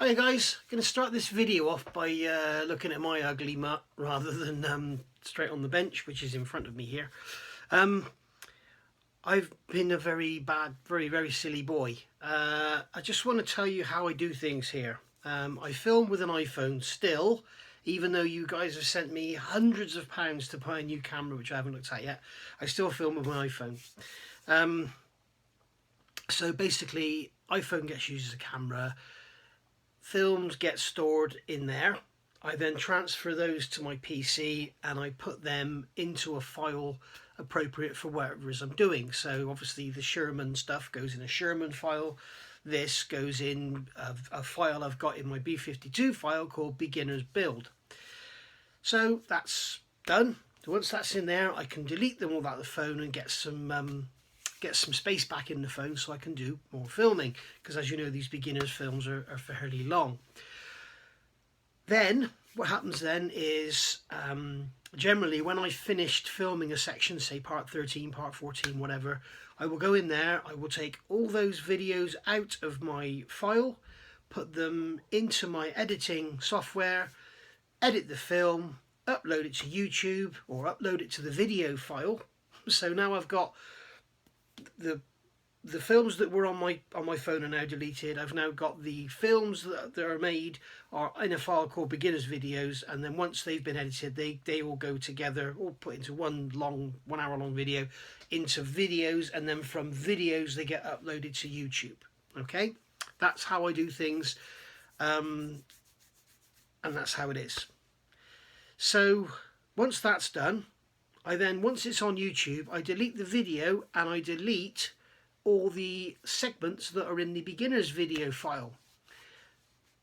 Hi guys, going to start this video off by looking at my ugly mutt rather than straight on the bench, which is in front of me here. I've been a very bad, very silly boy. I just want to tell you how I do things here. I film with an iPhone still, even though you guys have sent me hundreds of pounds to buy a new camera, which I haven't looked at yet. I still film with my iPhone. So basically, iPhone gets used as a camera. Films get stored in there. I then transfer those to my PC and I put them into a file appropriate for whatever it is I'm doing. So obviously the Sherman stuff goes in a Sherman file. This goes in a file I've got in my B52 file called Beginner's Build. So that's done. Once that's in there, I can delete them all out of the phone and get some space back in the phone so I can do more filming, because as you know, these beginners films are fairly long. Then what happens then is generally when I finished filming a section, say part 13, part 14, whatever, I will go in there, I will take all those videos out of my file, put them into my editing software, edit the film, upload it to YouTube or upload it to the video file. So now I've got the films that were on my phone are now deleted. I've now got the films that are made are in a file called Beginners Videos, and then once they've been edited, they all go together, all put into one hour long video into videos, and then from videos they get uploaded to YouTube. Okay, that's how I do things, and that's how it is. So once that's done, once it's on YouTube, I delete the video and I delete all the segments that are in the beginner's video file.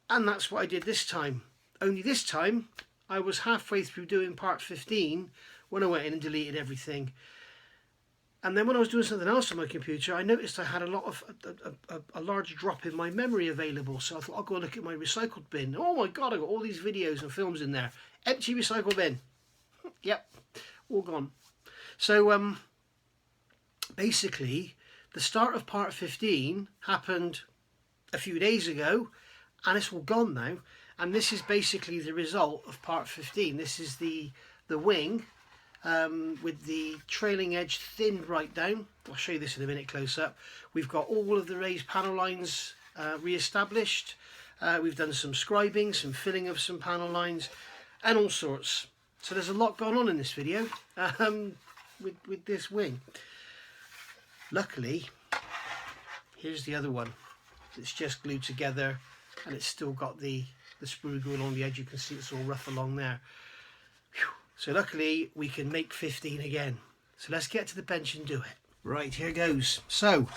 And that's what I did this time. Only this time, I was halfway through doing part 15 when I went in and deleted everything. And then when I was doing something else on my computer, I noticed I had a large drop in my memory available. So I thought, I'll go look at my recycled bin. Oh my God, I got all these videos and films in there. Empty recycle bin. Yep. All gone. So basically the start of part 15 happened a few days ago and it's all gone now, and this is basically the result of part 15. This is the wing with the trailing edge thinned right down. I'll show you this in a minute close up. We've got all of the raised panel lines re-established. We've done some scribing, some filling of some panel lines and all sorts. So there's a lot going on in this video with this wing. Luckily, here's the other one. It's just glued together and it's still got the sprue going along the edge. You can see it's all rough along there. Whew. So luckily we can make 15 again. So let's get to the bench and do it. Right, here goes. So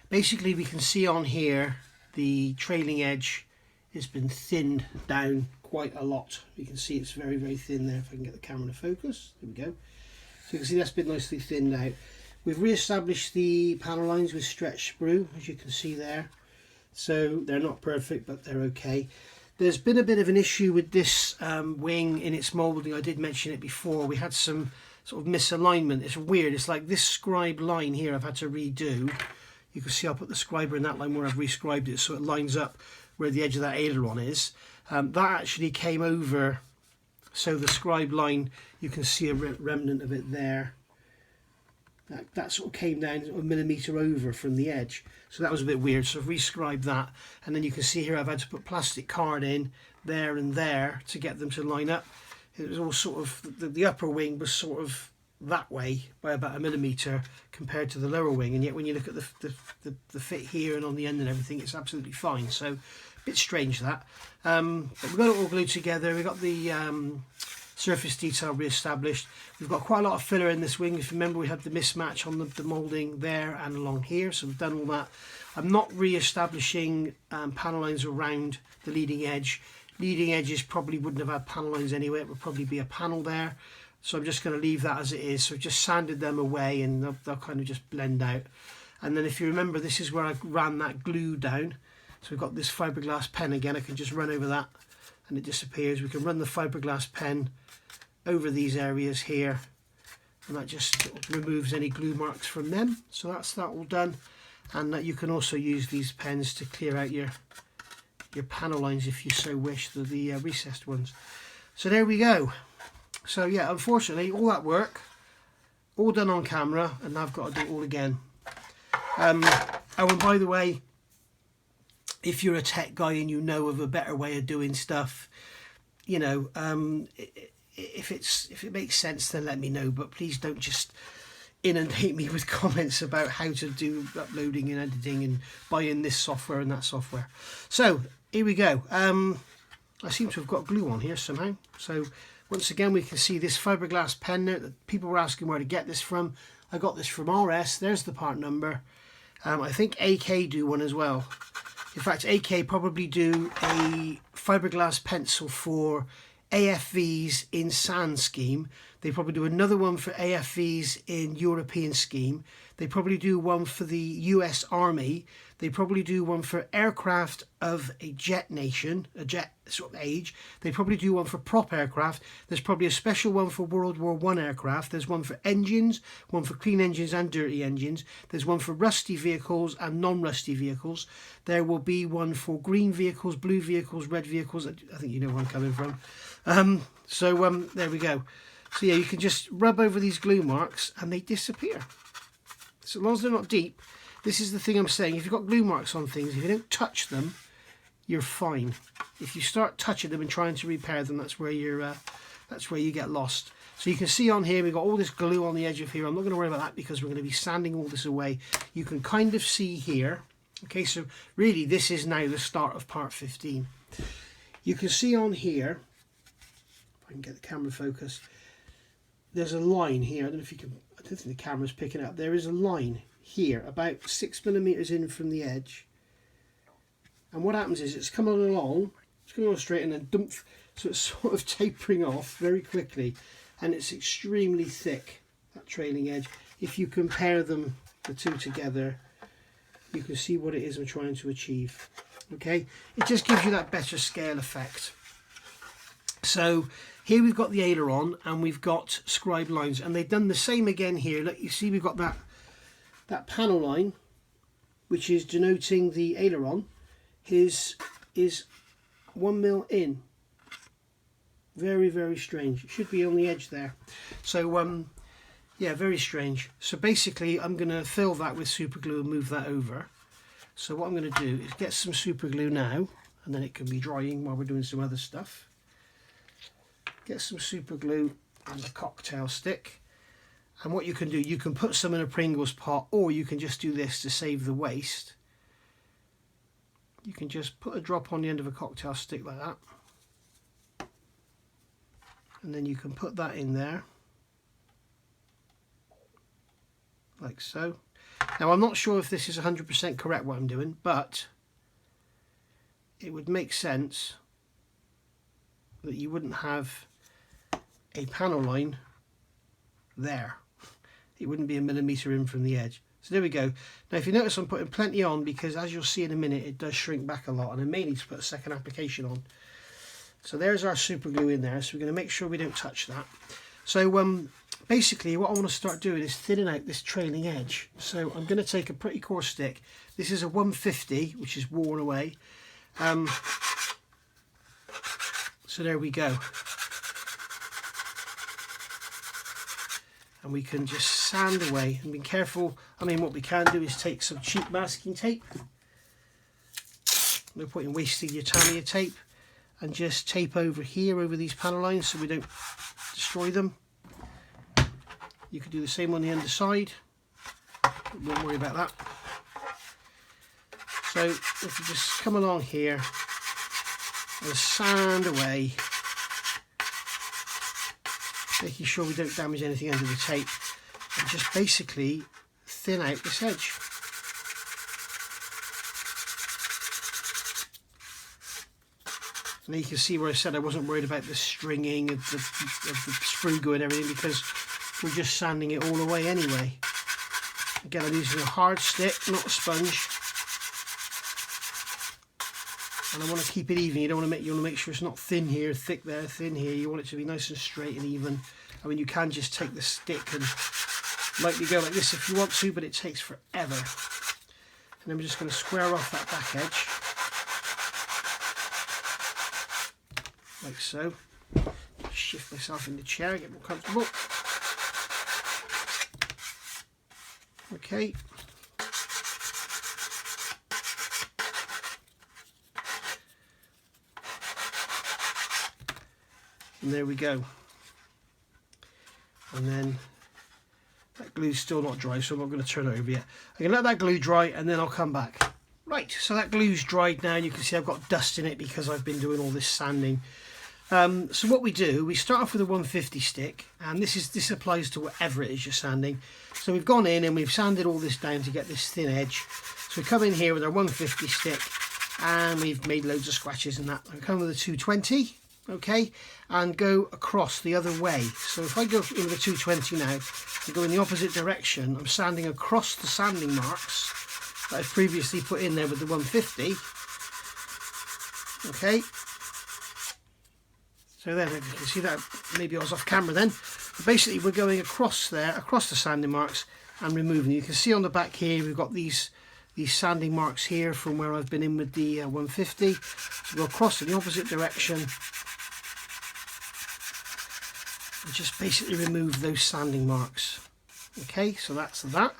basically we can see on here the trailing edge has been thinned down quite a lot. You can see it's very thin there. If I can get the camera to focus, there we go. So you can see that's been nicely thinned out. We've re-established the panel lines with stretch sprue, as you can see there. So they're not perfect, but they're okay. There's been a bit of an issue with this wing in its moulding. I did mention it before. We had some sort of misalignment. It's weird. It's like this scribe line here I've had to redo. You can see I'll put the scriber in that line where I've rescribed it so it lines up where the edge of that aileron is. That actually came over, so the scribe line, you can see a remnant of it there. That sort of came down a millimetre over from the edge, so that was a bit weird. So I've rescribed that, and then you can see here I've had to put plastic card in there and there to get them to line up. It was all sort of, the upper wing was sort of that way by about a millimetre compared to the lower wing, and yet when you look at the fit here and on the end and everything, it's absolutely fine. So a bit strange that, but we've got it all glued together. We've got the surface detail re-established. We've got quite a lot of filler in this wing. If you remember, we had the mismatch on the moulding there and along here, so we've done all that. I'm not re-establishing panel lines around the leading edge. Leading edges probably wouldn't have had panel lines anyway. It would probably be a panel there, so I'm just going to leave that as it is. So I've just sanded them away and they'll kind of just blend out. And then if you remember, this is where I ran that glue down. So we've got this fiberglass pen again. I can just run over that and it disappears. We can run the fiberglass pen over these areas here and that just removes any glue marks from them. So that's that all done. And that you can also use these pens to clear out your your panel lines if you so wish, the recessed ones. So there we go. So yeah, unfortunately, all that work, all done on camera, and I've got to do it all again. Oh, and by the way, if you're a tech guy and you know of a better way of doing stuff, you know, if it makes sense, then let me know. But please don't just inundate me with comments about how to do uploading and editing and buying this software and that software. So here we go. I seem to have got glue on here somehow. So once again, we can see this fiberglass pen there. That people were asking where to get this from. I got this from RS. There's the part number. I think AK do one as well. In fact, AK probably do a fiberglass pencil for AFVs in sand scheme. They probably do another one for AFVs in European scheme. They probably do one for the US Army. They probably do one for aircraft of a jet nation, a jet sort of age. They probably do one for prop aircraft. There's probably a special one for World War I aircraft. There's one for engines, one for clean engines and dirty engines. There's one for rusty vehicles and non-rusty vehicles. There will be one for green vehicles, blue vehicles, red vehicles. I think you know where I'm coming from. There we go. So yeah, you can just rub over these glue marks and they disappear. So as long as they're not deep. This is the thing I'm saying. If you've got glue marks on things, if you don't touch them, you're fine. If you start touching them and trying to repair them, that's where you get lost. So you can see on here, we've got all this glue on the edge of here. I'm not going to worry about that because we're going to be sanding all this away. You can kind of see here. Okay, so really this is now the start of part 15. You can see on here, if I can get the camera focus, there's a line here. I don't know if you can, I don't think the camera's picking up. There is a line here about 6mm in from the edge, and what happens is it's coming along straight and then dump, so it's sort of tapering off very quickly, and it's extremely thick, that trailing edge. If you compare them, the two together, you can see what it is I'm trying to achieve. Okay, it just gives you that better scale effect. So here we've got the aileron and we've got scribe lines, and they've done the same again here. Look, you see we've got that panel line, which is denoting the aileron, is 1mm in. Very, very strange. It should be on the edge there. So yeah, very strange. So basically I'm going to fill that with super glue and move that over. So what I'm going to do is get some super glue now, and then it can be drying while we're doing some other stuff. Get some super glue and a cocktail stick. And what you can do, you can put some in a Pringles pot, or you can just do this to save the waste. You can just put a drop on the end of a cocktail stick like that. And then you can put that in there. Like so. Now I'm not sure if this is 100% correct what I'm doing, but it would make sense that you wouldn't have a panel line there. It wouldn't be 1mm in from the edge. So there we go. Now if you notice, I'm putting plenty on because, as you'll see in a minute, it does shrink back a lot, and I may need to put a second application on. So there's our super glue in there, so we're going to make sure we don't touch that. So basically what I want to start doing is thinning out this trailing edge. So I'm going to take a pretty coarse stick. This is a 150, which is worn away. So there we go. And we can just sand away and be careful. I mean, what we can do is take some cheap masking tape. No point in wasting your time of your tape, and just tape over here over these panel lines so we don't destroy them. You could do the same on the underside. Don't worry about that. So if you just come along here and sand away, making sure we don't damage anything under the tape, and just basically thin out this edge. And you can see where I said I wasn't worried about the stringing of the sprue glue and everything, because we're just sanding it all away anyway. Again, I'm using a hard stick, not a sponge. And I want to keep it even. You want to make sure it's not thin here, thick there, thin here. You want it to be nice and straight and even. I mean, you can just take the stick and lightly go like this if you want to, but it takes forever. And I'm just going to square off that back edge. like so. Shift myself in the chair, get more comfortable. Okay. And there we go. And then that glue's still not dry, so I'm not going to turn it over yet. I'm going to let that glue dry and then I'll come back. Right, so that glue's dried now, and you can see I've got dust in it because I've been doing all this sanding. So what we do, we start off with a 150 stick, and this applies to whatever it is you're sanding. So we've gone in and we've sanded all this down to get this thin edge. So we come in here with our 150 stick, and we've made loads of scratches and that. We come with a 220, okay, and go across the other way. So if I go in with a 220 now, and go in the opposite direction, I'm sanding across the sanding marks that I've previously put in there with the 150. Okay. So then, if you can see that, maybe I was off camera then. But basically, we're going across there, across the sanding marks, and removing. You can see on the back here, we've got these sanding marks here from where I've been in with the 150. So go across in the opposite direction, and just basically remove those sanding marks. Okay, so that's that.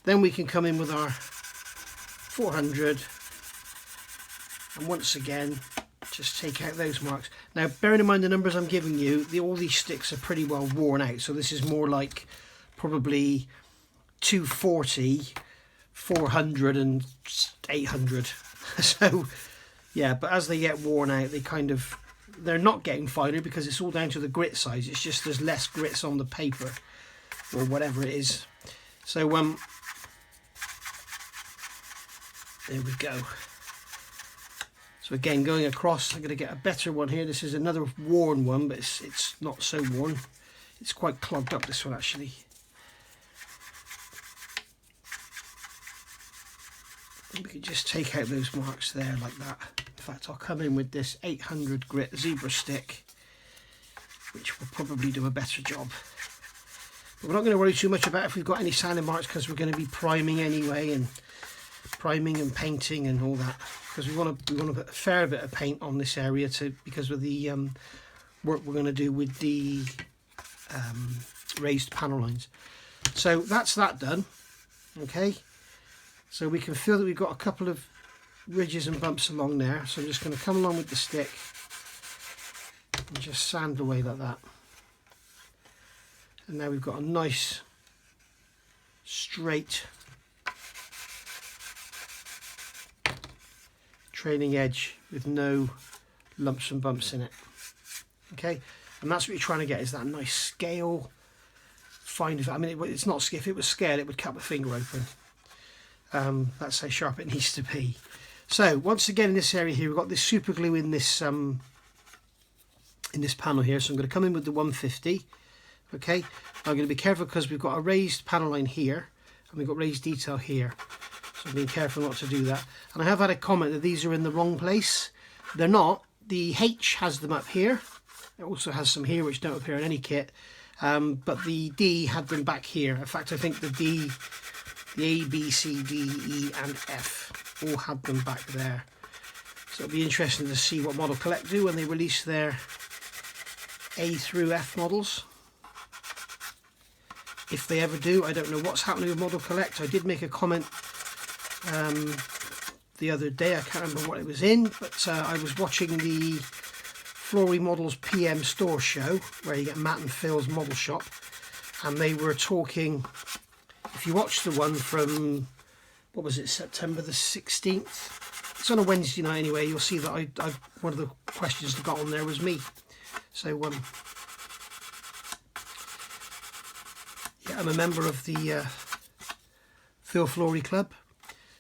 Then we can come in with our 400, and once again, just take out those marks. Now, bearing in mind the numbers I'm giving you, all these sticks are pretty well worn out. So this is more like probably 240, 400 and 800. So, yeah, but as they get worn out, they're not getting finer because it's all down to the grit size. It's just there's less grits on the paper or whatever it is. So, there we go. So again, going across, I'm going to get a better one here. This is another worn one, but it's not so worn. It's quite clogged up, this one actually. And we can just take out those marks there like that. In fact, I'll come in with this 800 grit zebra stick, which will probably do a better job. But we're not going to worry too much about if we've got any sanding marks, because we're going to be priming anyway, and priming and painting and all that, because we want to put a fair bit of paint on this area because of the work we're going to do with the raised panel lines. So that's that done. Okay, so we can feel that we've got a couple of ridges and bumps along there, so I'm just going to come along with the stick and just sand away like that. And now we've got a nice straight trailing edge with no lumps and bumps in it. Okay, and that's what you're trying to get, is that nice scale, fine. I mean, it's not, if it was scale, it would cut my finger open. That's how sharp it needs to be. So once again, in this area here, we've got this super glue in this panel here. So I'm going to come in with the 150. Okay, I'm going to be careful because we've got a raised panel line here and we've got raised detail here. So I'm being careful not to do that. And I have had a comment that these are in the wrong place. They're not. The H has them up here. It also has some here which don't appear in any kit. But the D had them back here. In fact, I think the D, the A, B, C, D, E and F all had them back there. So it'll be interesting to see what Model Collect do when they release their A through F models. If they ever do, I don't know what's happening with Model Collect. I did make a comment the other day, I can't remember what it was in, but I was watching the Flory Models PM store show where you get Matt and Phil's model shop, and they were talking, if you watch the one from, what was it, September the 16th, it's on a Wednesday night anyway, you'll see that I one of the questions that got on there was me. So yeah, I'm a member of the Phil Flory Club.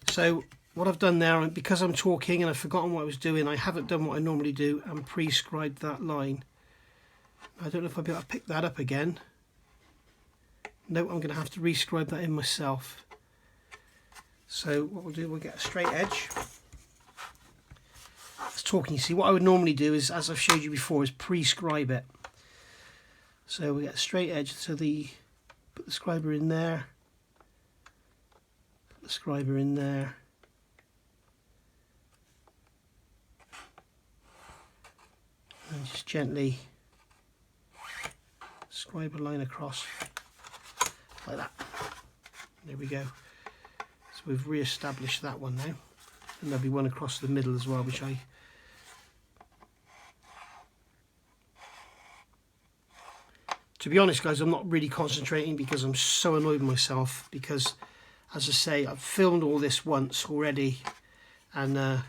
So what I've done now, and because I'm talking and I've forgotten what I was doing, I haven't done what I normally do and prescribed that line. I don't know if I'll be able to pick that up again. No, I'm going to have to rescribe that in myself. So what we'll do, we'll get a straight edge. It's talking, you see, what I would normally do is, as I've showed you before, is prescribe it. So we get a straight edge, so put the scriber in there. The scriber in there, and just gently scribe a line across like that. There we go. So we've re-established that one now, and there'll be one across the middle as well, which to be honest guys, I'm not really concentrating because I'm so annoyed with myself, because as I say, I've filmed all this once already, and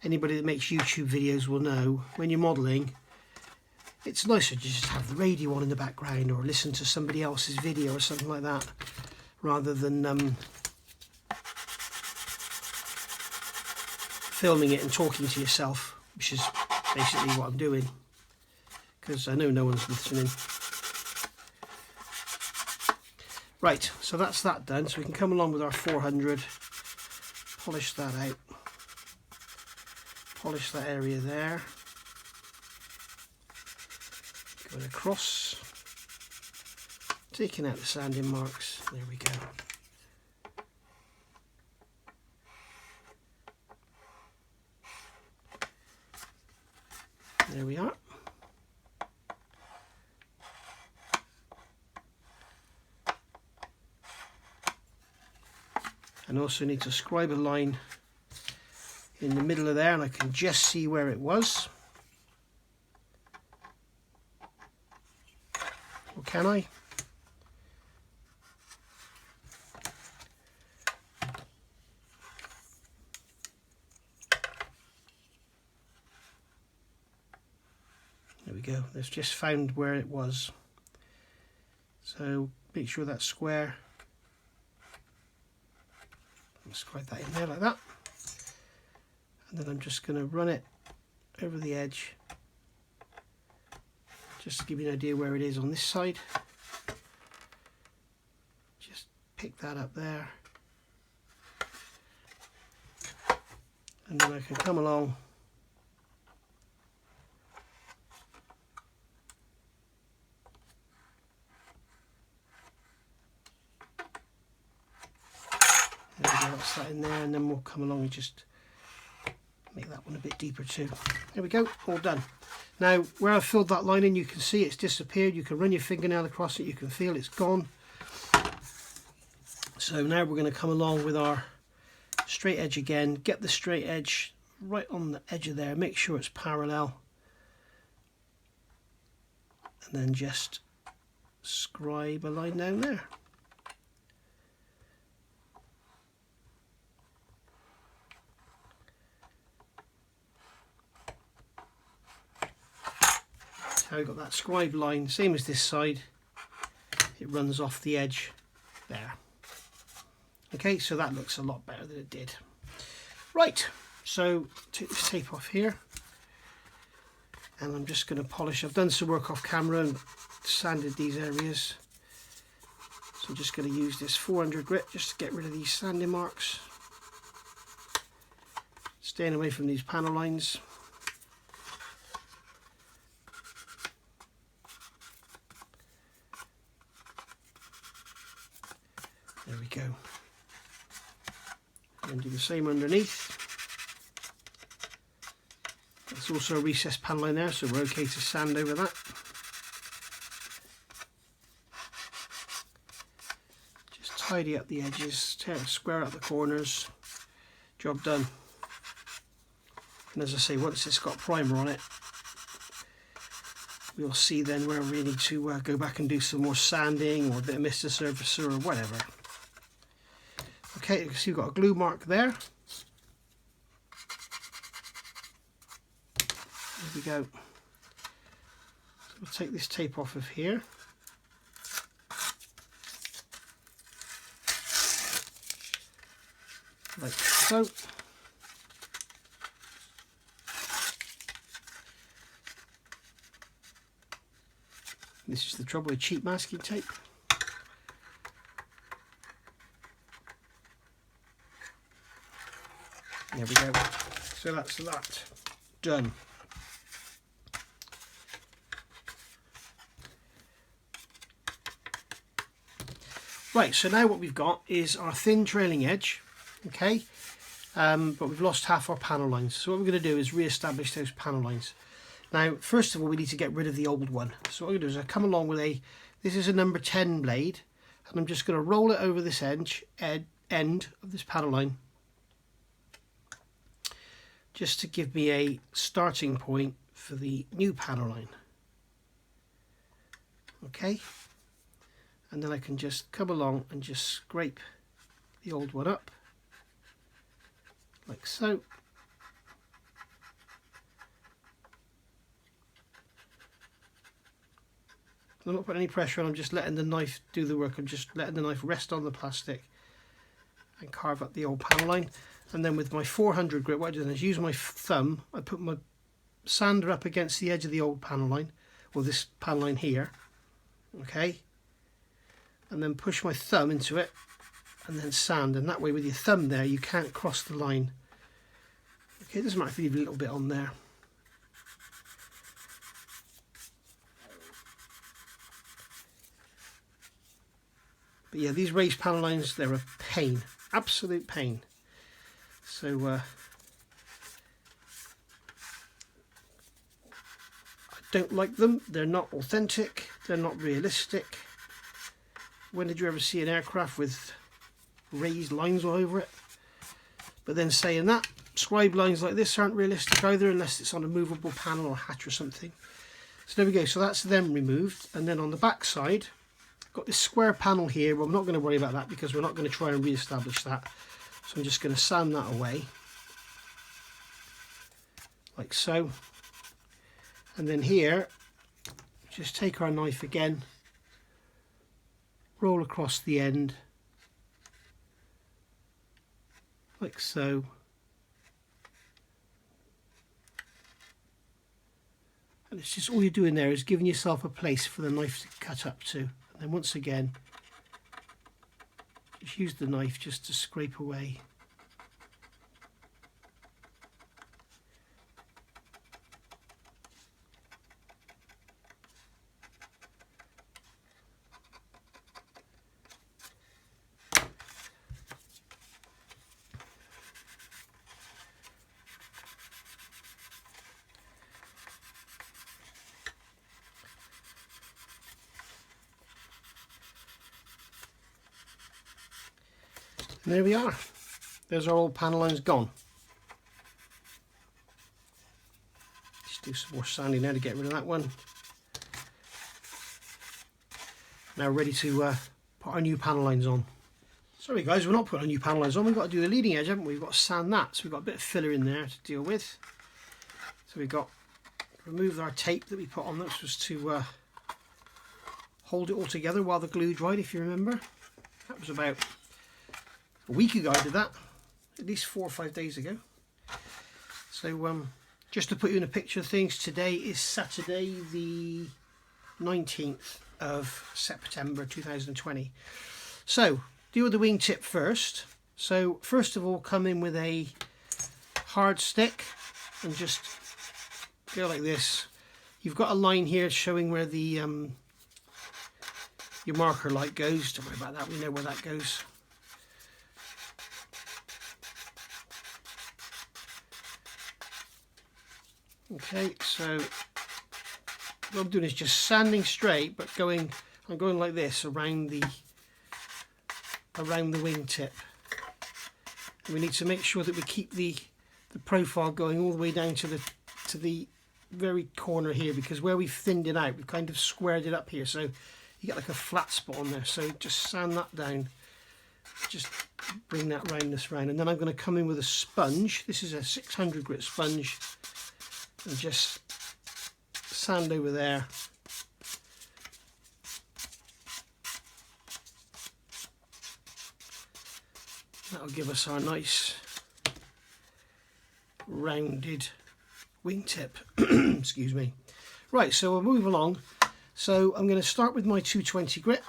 anybody that makes YouTube videos will know when you're modelling, it's nicer to just have the radio on in the background or listen to somebody else's video or something like that, rather than filming it and talking to yourself, which is basically what I'm doing, because I know no one's listening. Right, so that's that done. So we can come along with our 400, polish that out, polish that area there, going across, taking out the sanding marks. There we go. There we are. And also need to scribe a line in the middle of there, and I can just see where it was. Or can I? There we go. Let's just found where it was. So make sure that's square. Scribe that in there like that, and then I'm just going to run it over the edge just to give you an idea where it is on this side. Just pick that up there, and then I can come along that in there, and then we'll come along and just make that one a bit deeper too. There we go, all done. Now where I've filled that line in, you can see it's disappeared. You can run your fingernail across it, you can feel it's gone. So now we're going to come along with our straight edge again, get the straight edge right on the edge of there, make sure it's parallel, and then just scribe a line down there. Now we've got that scribe line, same as this side, it runs off the edge there. Okay, so that looks a lot better than it did. Right, so take this tape off here, and I'm just going to polish. I've done some work off camera and sanded these areas, so I'm just going to use this 400 grit just to get rid of these sanding marks, staying away from these panel lines. There we go. And do the same underneath. There's also a recessed panel line there, so we're okay to sand over that. Just tidy up the edges, square out the corners. Job done. And as I say, once it's got primer on it, we'll see then where we need to go back and do some more sanding or a bit of Mr. Surfacer or whatever. Okay, you can see we've got a glue mark there. There we go. So we'll take this tape off of here. Like so. This is the trouble with cheap masking tape. There we go. So that's that done. Right, so now what we've got is our thin trailing edge, okay, but we've lost half our panel lines. So what we're going to do is re-establish those panel lines. Now, first of all, we need to get rid of the old one. So what I'm going to do is I come along with this is a number 10 blade, and I'm just going to roll it over this end of this panel line, just to give me a starting point for the new panel line. Okay, and then I can just come along and just scrape the old one up, like so. I'm not putting any pressure on, I'm just letting the knife do the work. I'm just letting the knife rest on the plastic and carve up the old panel line. And then with my 400 grit, what I do then is use my thumb, I put my sander up against the edge of the old panel line, or this panel line here, okay, and then push my thumb into it and then sand, and that way with your thumb there you can't cross the line. Okay, it doesn't matter if you leave a little bit on there. But yeah, these raised panel lines, they're a pain, absolute pain. So I don't like them. They're not authentic. They're not realistic. When did you ever see an aircraft with raised lines all over it? But then saying that, scribe lines like this aren't realistic either, unless it's on a movable panel or hatch or something. So there we go. So that's them removed. And then on the back side, got this square panel here. Well, I'm not going to worry about that because we're not going to try and re-establish that. So I'm just going to sand that away, like so. And then here, just take our knife again, roll across the end, like so. And it's just all you're doing there is giving yourself a place for the knife to cut up to. And then once again, just use the knife just to scrape away. And there we are. There's our old panel lines gone. Just do some more sanding there to get rid of that one. Now ready to put our new panel lines on. Sorry guys, we're not putting our new panel lines on. We've got to do the leading edge, haven't we? We've got to sand that. So we've got a bit of filler in there to deal with. So we've got remove our tape that we put on. This was to hold it all together while the glue dried, if you remember. That was about a week ago I did that, at least 4 or 5 days ago. So just to put you in a picture of things, today is Saturday the 19th of September 2020. So deal with the wingtip first. So first of all, come in with a hard stick and just go like this. You've got a line here showing where the your marker light goes. Don't worry about that, we know where that goes. Okay, so what I'm doing is just sanding straight, but I'm going like this around the wingtip. We need to make sure that we keep the profile going all the way down to the very corner here, because where we've thinned it out, we've kind of squared it up here, so you get like a flat spot on there. So just sand that down, just bring that roundness round, and then I'm going to come in with a sponge. This is a 600 grit sponge, and just sand over there. That'll give us our nice rounded wingtip. Excuse me. Right, so we'll move along. So I'm going to start with my 220 grit.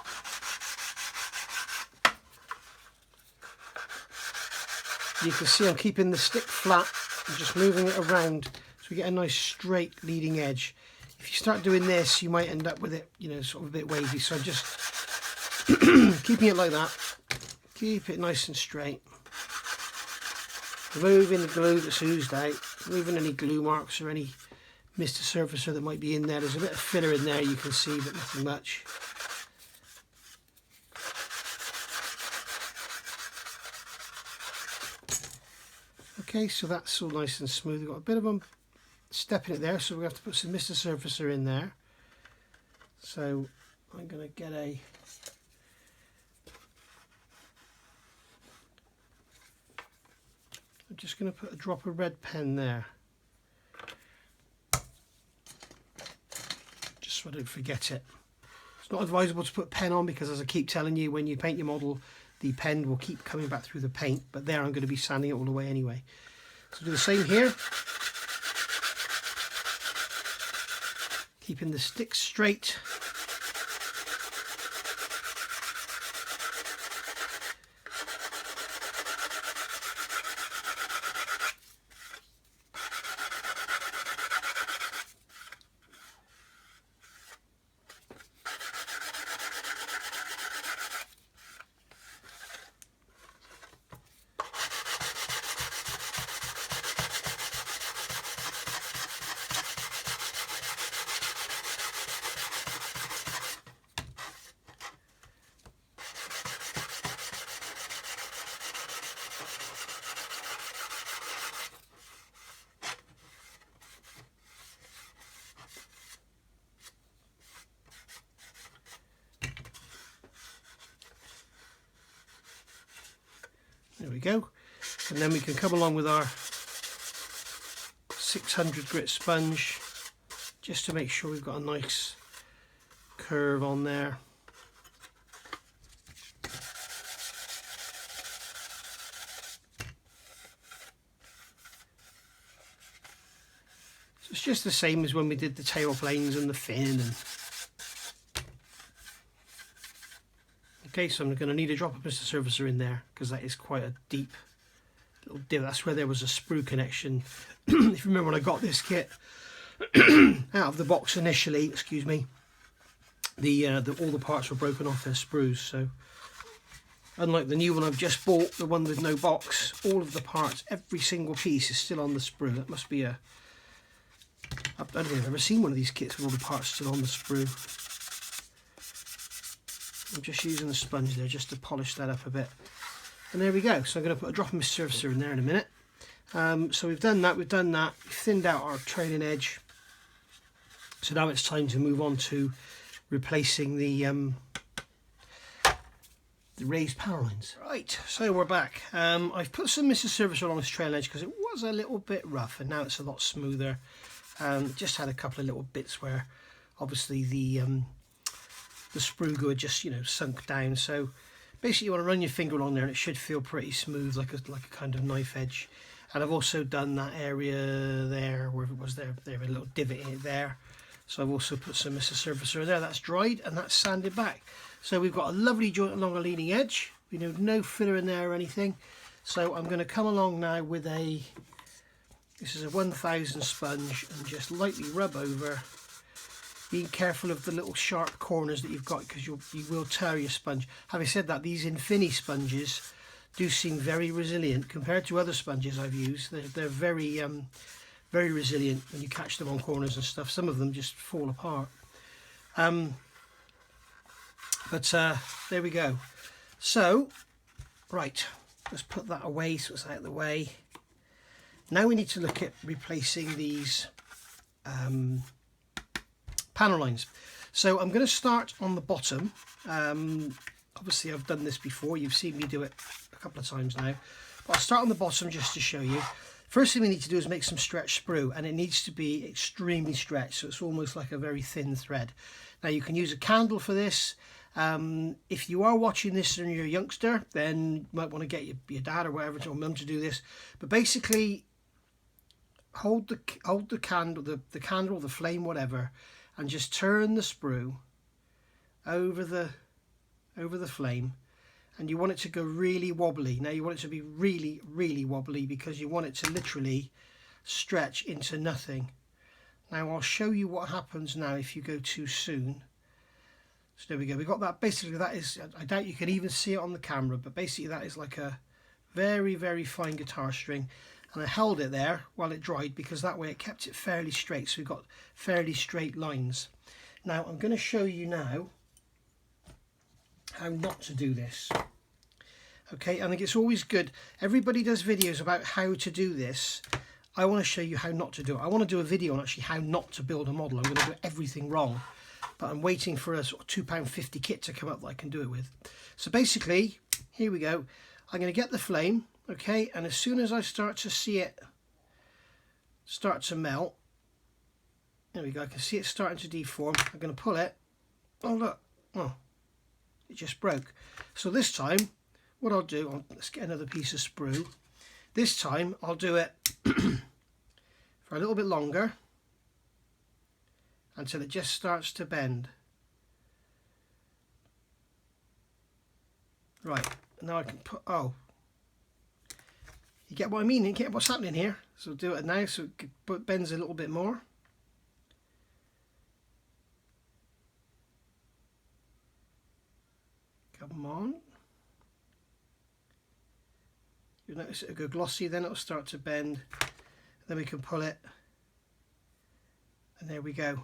You can see I'm keeping the stick flat and just moving it around so we get a nice straight leading edge. If you start doing this, you might end up with it, you know, sort of a bit wavy. So I'm just keeping it like that. Keep it nice and straight. Removing the glue that's oozed out, removing any glue marks or any mister surfacer that might be in there. There's a bit of filler in there you can see, but nothing much. Okay, so that's all nice and smooth. We've got a bit of a step in it there, so we have to put some mister surfacer in there. So I'm going to get I'm just going to put a drop of red pen there, just so I don't forget it. It's not advisable to put pen on because, as I keep telling you, when you paint your model, the pen will keep coming back through the paint, but there I'm going to be sanding it all the way anyway. So do the same here, keeping the stick straight. There we go. And then we can come along with our 600 grit sponge just to make sure we've got a nice curve on there. So it's just the same as when we did the tailplanes and the fin. Okay, so I'm going to need a drop of mister surfacer in there because that is quite a deep little divot. That's where there was a sprue connection. If you remember when I got this kit out of the box initially, excuse me, all the parts were broken off their sprues. So unlike the new one I've just bought, the one with no box, all of the parts, every single piece is still on the sprue. That must be I don't think I've ever seen one of these kits with all the parts still on the sprue. I'm just using the sponge there just to polish that up a bit. And there we go. So I'm going to put a drop of mister surfacer in there in a minute. So we've done that, we've thinned out our trailing edge. So now it's time to move on to replacing the raised power lines. Right, so we're back. I've put some mister surfacer along this trailing edge because it was a little bit rough, and now it's a lot smoother. Just had a couple of little bits where obviously the sprue glue had just, sunk down. So basically you want to run your finger along there and it should feel pretty smooth, like a kind of knife edge. And I've also done that area there where it was there a little divot in it there. So I've also put some mister surfacer there. That's dried and that's sanded back. So we've got a lovely joint along a leading edge. No filler in there or anything. So I'm going to come along now with this is a 1000 sponge, and just lightly rub over. Being careful of the little sharp corners that you've got because you will tear your sponge. Having said that, these Infini sponges do seem very resilient compared to other sponges I've used. They're very very resilient when you catch them on corners and stuff. Some of them just fall apart. But there we go. So, right, let's put that away so it's out of the way. Now we need to look at replacing these panel lines. So I'm going to start on the bottom. Obviously I've done this before, you've seen me do it a couple of times now, but I'll start on the bottom just to show you. First thing we need to do is make some stretch sprue, and it needs to be extremely stretched, so it's almost like a very thin thread. Now you can use a candle for this. If you are watching this and you're a youngster, then you might want to get your dad or whatever, or mum to do this. But basically hold the candle, the flame, whatever, and just turn the sprue over the flame, and you want it to go really wobbly. Now you want it to be really, really wobbly because you want it to literally stretch into nothing. Now I'll show you what happens now if you go too soon. So there we go, we got that. Basically that is, I doubt you can even see it on the camera, but basically that is like a very, very fine guitar string. and I held it there while it dried because that way it kept it fairly straight, so we've got fairly straight lines. Now I'm going to show you now how not to do this. Okay, I think it's always good. Everybody does videos about how to do this. I want to show you how not to do it. I want to do a video on actually how not to build a model. I'm going to do everything wrong, but I'm waiting for a sort of £2.50 kit to come up that I can do it with. So basically, here we go. I'm going to get the flame, okay, and as soon as I start to see it start to melt, there we go, I can see it starting to deform. I'm going to pull it. Oh look, oh, it just broke. So this time, what I'll do, let's get another piece of sprue. This time I'll do it for a little bit longer until it just starts to bend. Right, now I can put, oh, you get what I mean? You get what's happening here? So I'll do it now so it bends a little bit more. Come on. You'll notice it'll go glossy, then it'll start to bend. Then we can pull it. And there we go.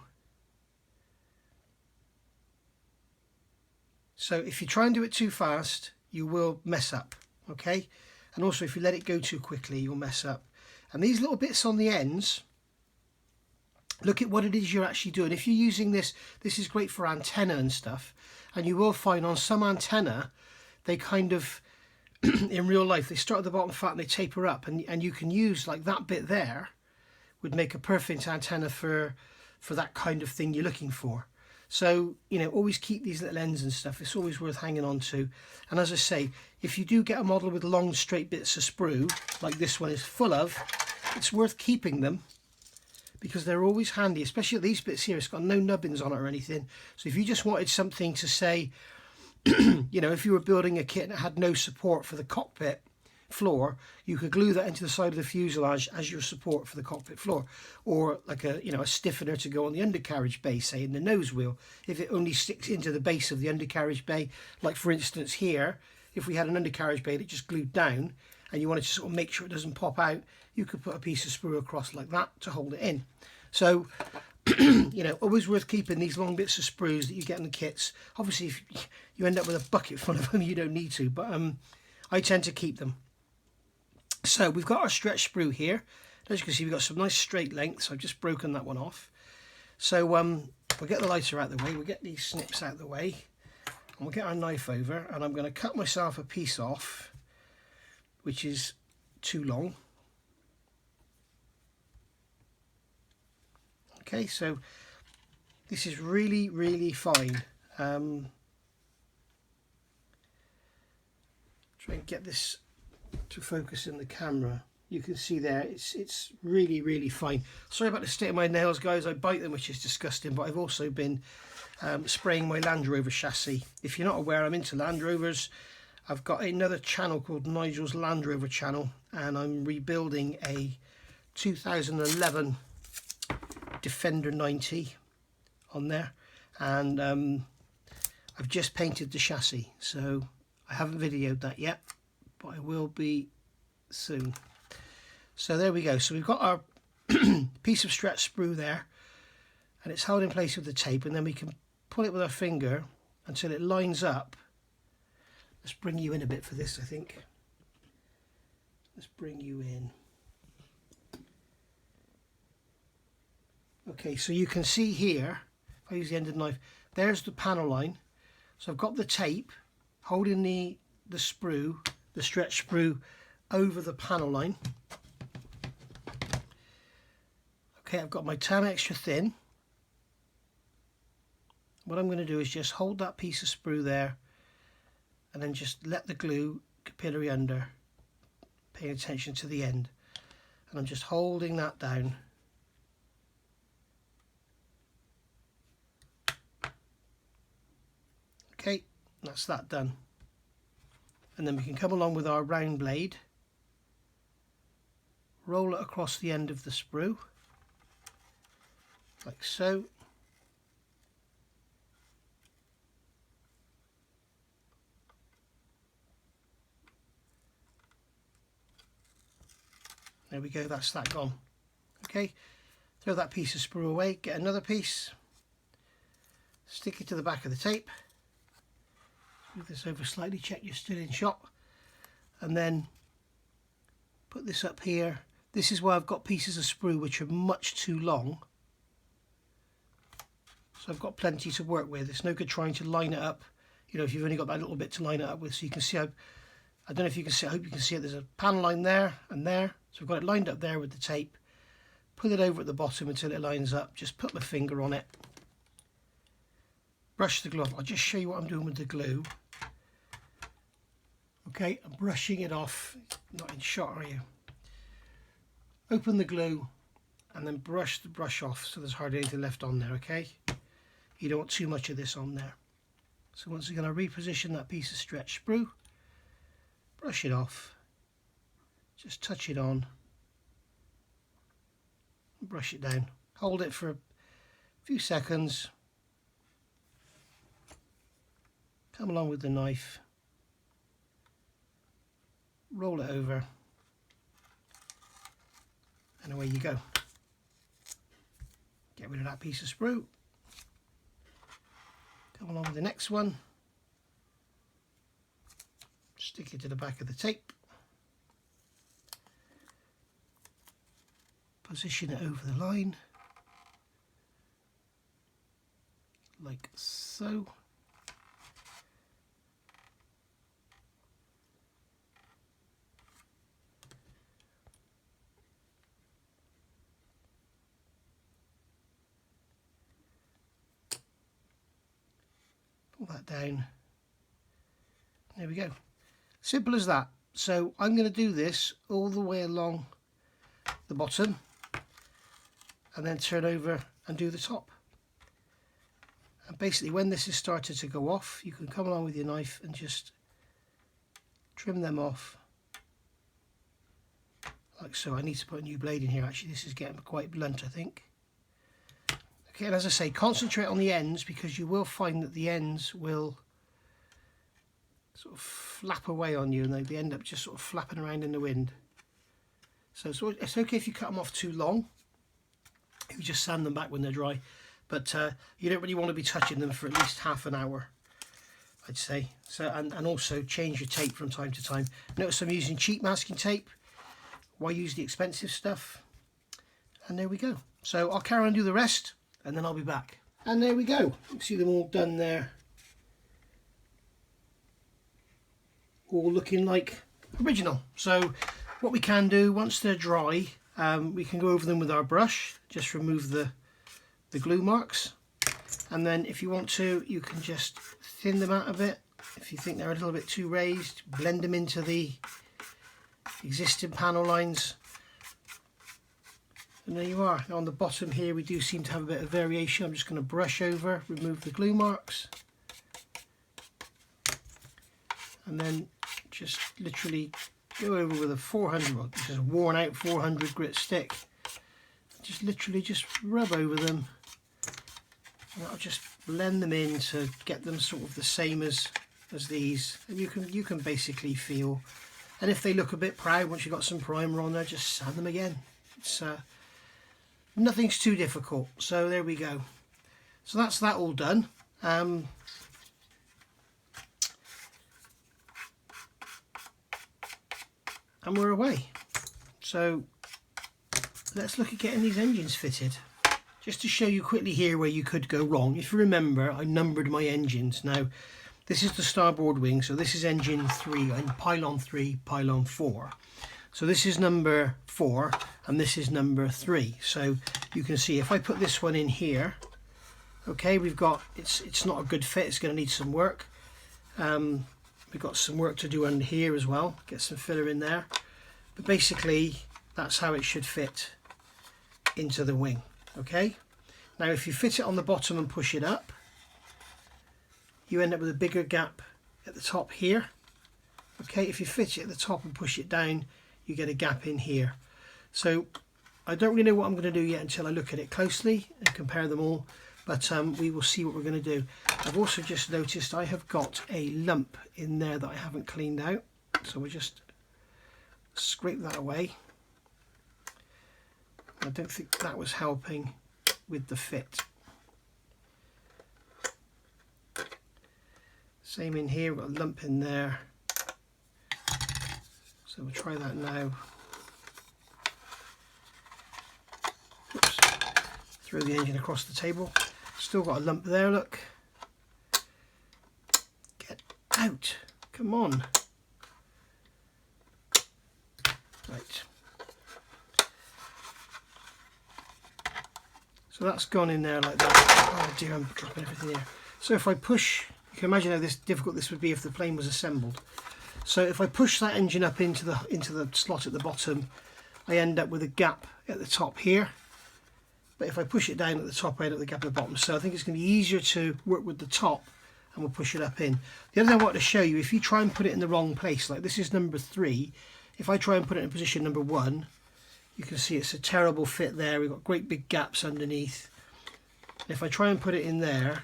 So if you try and do it too fast, you will mess up, okay? And also if you let it go too quickly, you'll mess up. And these little bits on the ends, look at what it is you're actually doing. If you're using this, this is great for antenna and stuff. And you will find on some antenna, they kind of, in real life, they start at the bottom flat and they taper up. And you can use like that bit there would make a perfect antenna for that kind of thing you're looking for. So, you know, always keep these little ends and stuff. It's always worth hanging on to. And as I say, if you do get a model with long straight bits of sprue, like this one is full of, it's worth keeping them because they're always handy, especially these bits here. It's got no nubbins on it or anything. So if you just wanted something to say, you know, if you were building a kit and it had no support for the cockpit floor, you could glue that into the side of the fuselage as your support for the cockpit floor, or like a, you know, a stiffener to go on the undercarriage bay, say in the nose wheel, if it only sticks into the base of the undercarriage bay. Like for instance here, if we had an undercarriage bay that just glued down and you wanted to sort of make sure it doesn't pop out, you could put a piece of sprue across like that to hold it in. So you know, always worth keeping these long bits of sprues that you get in the kits. Obviously if you end up with a bucket full of them, you don't need to, but I tend to keep them. So we've got our stretch sprue here. As you can see, we've got some nice straight lengths. I've just broken that one off. So we'll get the lighter out of the way, we'll get these snips out of the way, and we'll get our knife over, and I'm going to cut myself a piece off which is too long. Okay, so this is really, really fine. Try and get this to focus in the camera. You can see there it's really, really fine. Sorry about the state of my nails, guys. I bite them, which is disgusting, but I've also been spraying my Land Rover chassis. If you're not aware, I'm into Land Rovers. I've got another channel called Nigel's Land Rover channel, and I'm rebuilding a 2011 Defender 90 on there, and I've just painted the chassis, so I haven't videoed that yet, but I will be soon. So there we go. So we've got our piece of stretch sprue there, and it's held in place with the tape, and then we can pull it with our finger until it lines up. Let's bring you in a bit for this, I think. Let's bring you in. Okay, so you can see here, if I use the end of the knife, there's the panel line. So I've got the tape holding the sprue, the stretch sprue, over the panel line. Okay, I've got my tam extra thin. What I'm going to do is just hold that piece of sprue there and then just let the glue capillary under, paying attention to the end. And I'm just holding that down. Okay, that's that done. And then we can come along with our round blade, roll it across the end of the sprue, like so. There we go, that's that gone. Okay, throw that piece of sprue away, get another piece, stick it to the back of the tape, move this over slightly, check you're still in shot, and then put this up here. This is where I've got pieces of sprue which are much too long, so I've got plenty to work with. It's no good trying to line it up, you know, if you've only got that little bit to line it up with. So you can see, I don't know if you can see, I hope you can see it, there's a panel line there and there, so I've got it lined up there with the tape. Pull it over at the bottom until it lines up, just put my finger on it, brush the glue off. I'll just show you what I'm doing with the glue. Okay, I'm brushing it off, not in shot are you? Open the glue and then brush the brush off so there's hardly anything left on there, okay? You don't want too much of this on there. So once again, I reposition that piece of stretch sprue, brush it off, just touch it on, and brush it down. Hold it for a few seconds, come along with the knife, roll it over, and away you go. Get rid of that piece of sprue, come along with the next one, stick it to the back of the tape, position it over the line like so. Pull that down. There we go. Simple as that. So I'm going to do this all the way along the bottom and then turn over and do the top. And basically when this is started to go off, you can come along with your knife and just trim them off like so. I need to put a new blade in here actually, this is getting quite blunt I think. Okay, and as I say, concentrate on the ends because you will find that the ends will sort of flap away on you and they end up just sort of flapping around in the wind. So it's okay if you cut them off too long, you just sand them back when they're dry, but you don't really want to be touching them for at least half an hour, I'd say. So and also change your tape from time to time. Notice I'm using cheap masking tape, why use the expensive stuff? And there we go. So I'll carry on and do the rest and then I'll be back. And there we go, you can see them all done there, all looking like original. So what we can do once they're dry, we can go over them with our brush, just remove the glue marks, and then if you want to you can just thin them out a bit. If you think they're a little bit too raised, blend them into the existing panel lines, and there you are. Now on the bottom here we do seem to have a bit of variation. I'm just going to brush over, remove the glue marks, and then just literally go over with a 400, well, this is a worn out 400 grit stick, just literally just rub over them and I'll just blend them in to get them sort of the same as these. And you can basically feel, and if they look a bit proud once you've got some primer on there, just sand them again. It's nothing's too difficult. So there we go. So that's that all done. And we're away. So let's look at getting these engines fitted. Just to show you quickly here where you could go wrong. If you remember, I numbered my engines. Now this is the starboard wing, so this is engine 3 and pylon 3, pylon 4. So this is number 4 and this is number 3. So you can see if I put this one in here, okay, we've got, it's not a good fit, it's going to need some work. We've got some work to do under here as well, get some filler in there, but basically that's how it should fit into the wing. Okay, now if you fit it on the bottom and push it up, you end up with a bigger gap at the top here. Okay, if you fit it at the top and push it down, you get a gap in here. So I don't really know what I'm going to do yet until I look at it closely and compare them all, but we will see what we're going to do. I've also just noticed I have got a lump in there that I haven't cleaned out, so we'll just scrape that away. I don't think that was helping with the fit. Same in here, we've got a lump in there. So we'll try that now. Oops. Throw the engine across the table. Still got a lump there, look. Get out. Come on. Right. So that's gone in there like that. Oh dear, I'm dropping everything here. So if I push, you can imagine how difficult this would be if the plane was assembled. So if I push that engine up into the slot at the bottom, I end up with a gap at the top here. But if I push it down at the top, I end up with a gap at the bottom. So I think it's going to be easier to work with the top, and we'll push it up in. The other thing I want to show you, if you try and put it in the wrong place, like this is number 3, if I try and put it in position number 1, you can see it's a terrible fit there. We've got great big gaps underneath. If I try and put it in there,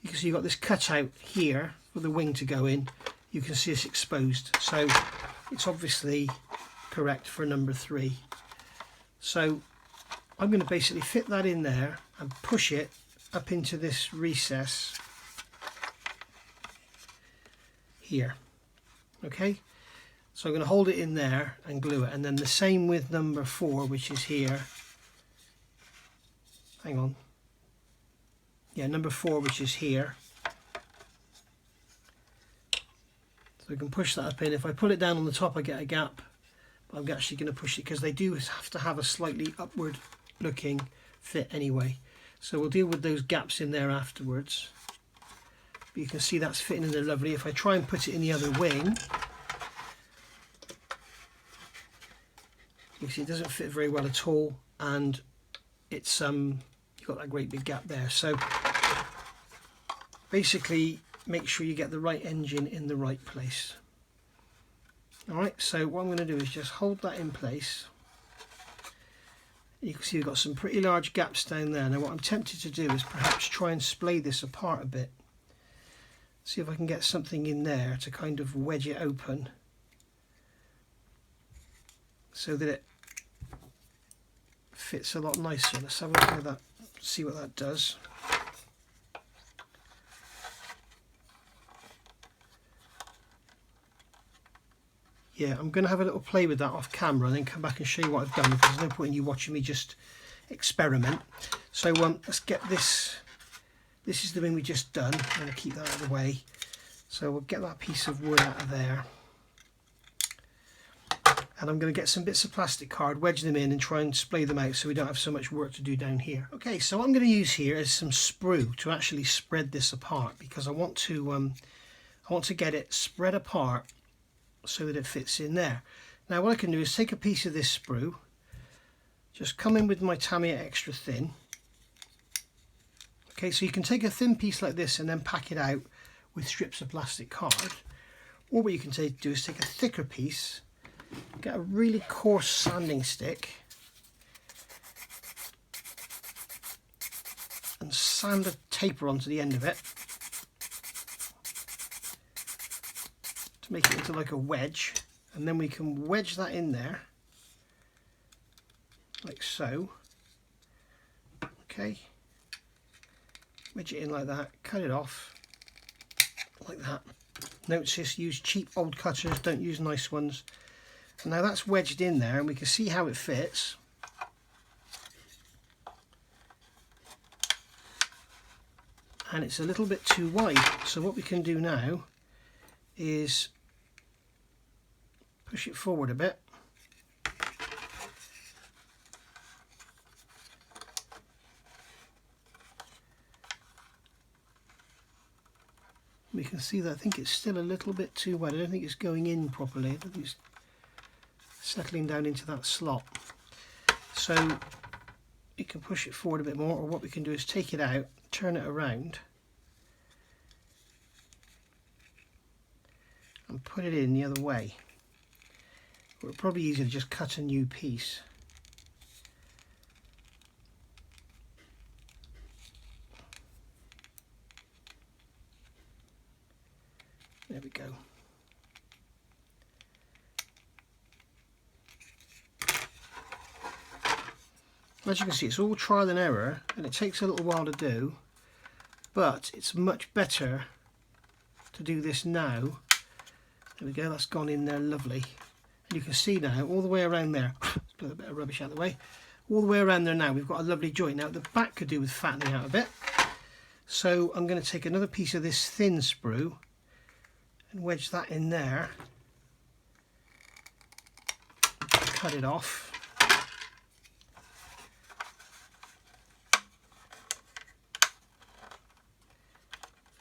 you can see you've got this cutout here for the wing to go in. You can see it's exposed, so it's obviously correct for number 3. So I'm going to basically fit that in there and push it up into this recess here. Okay, so I'm going to hold it in there and glue it, and then the same with number 4, which is here. Hang on. Yeah, number 4, which is here. So we can push that up in. If I pull it down on the top, I get a gap. But I'm actually going to push it because they do have to have a slightly upward looking fit anyway. So we'll deal with those gaps in there afterwards. But you can see that's fitting in there lovely. If I try and put it in the other wing, you see it doesn't fit very well at all, and it's you've got that great big gap there. So basically, make sure you get the right engine in the right place. Alright, so what I'm going to do is just hold that in place. You can see we've got some pretty large gaps down there. Now what I'm tempted to do is perhaps try and splay this apart a bit. See if I can get something in there to kind of wedge it open, so that it fits a lot nicer. Let's have a look at that, see what that does. Yeah, I'm going to have a little play with that off camera and then come back and show you what I've done, because there's no point in you watching me just experiment. So let's get this. This is the wing we just done. I'm going to keep that out of the way. So we'll get that piece of wood out of there. And I'm going to get some bits of plastic card, wedge them in and try and splay them out so we don't have so much work to do down here. Okay, so what I'm going to use here is some sprue to actually spread this apart, because I want to get it spread apart so that it fits in there. Now what I can do is take a piece of this sprue, just come in with my Tamiya extra thin. Okay, so you can take a thin piece like this and then pack it out with strips of plastic card, or what you can do is take a thicker piece, get a really coarse sanding stick and sand a taper onto the end of it to make it into like a wedge, and then we can wedge that in there like so. Okay, wedge it in like that, cut it off like that. Notice, use cheap old cutters, don't use nice ones. And now that's wedged in there and we can see how it fits. And it's a little bit too wide, so what we can do now is push it forward a bit. We can see that I think it's still a little bit too wide. I don't think it's going in properly. I don't think it's settling down into that slot. So you can push it forward a bit more, or what we can do is take it out, turn it around and put it in the other way. Or it's probably easier to just cut a new piece. There we go. As you can see, it's all trial and error, and it takes a little while to do, but it's much better to do this now. There we go, that's gone in there lovely. And you can see now, all the way around there, let's put a bit of rubbish out of the way, all the way around there now we've got a lovely joint. Now the back could do with fattening out a bit, so I'm going to take another piece of this thin sprue and wedge that in there, cut it off.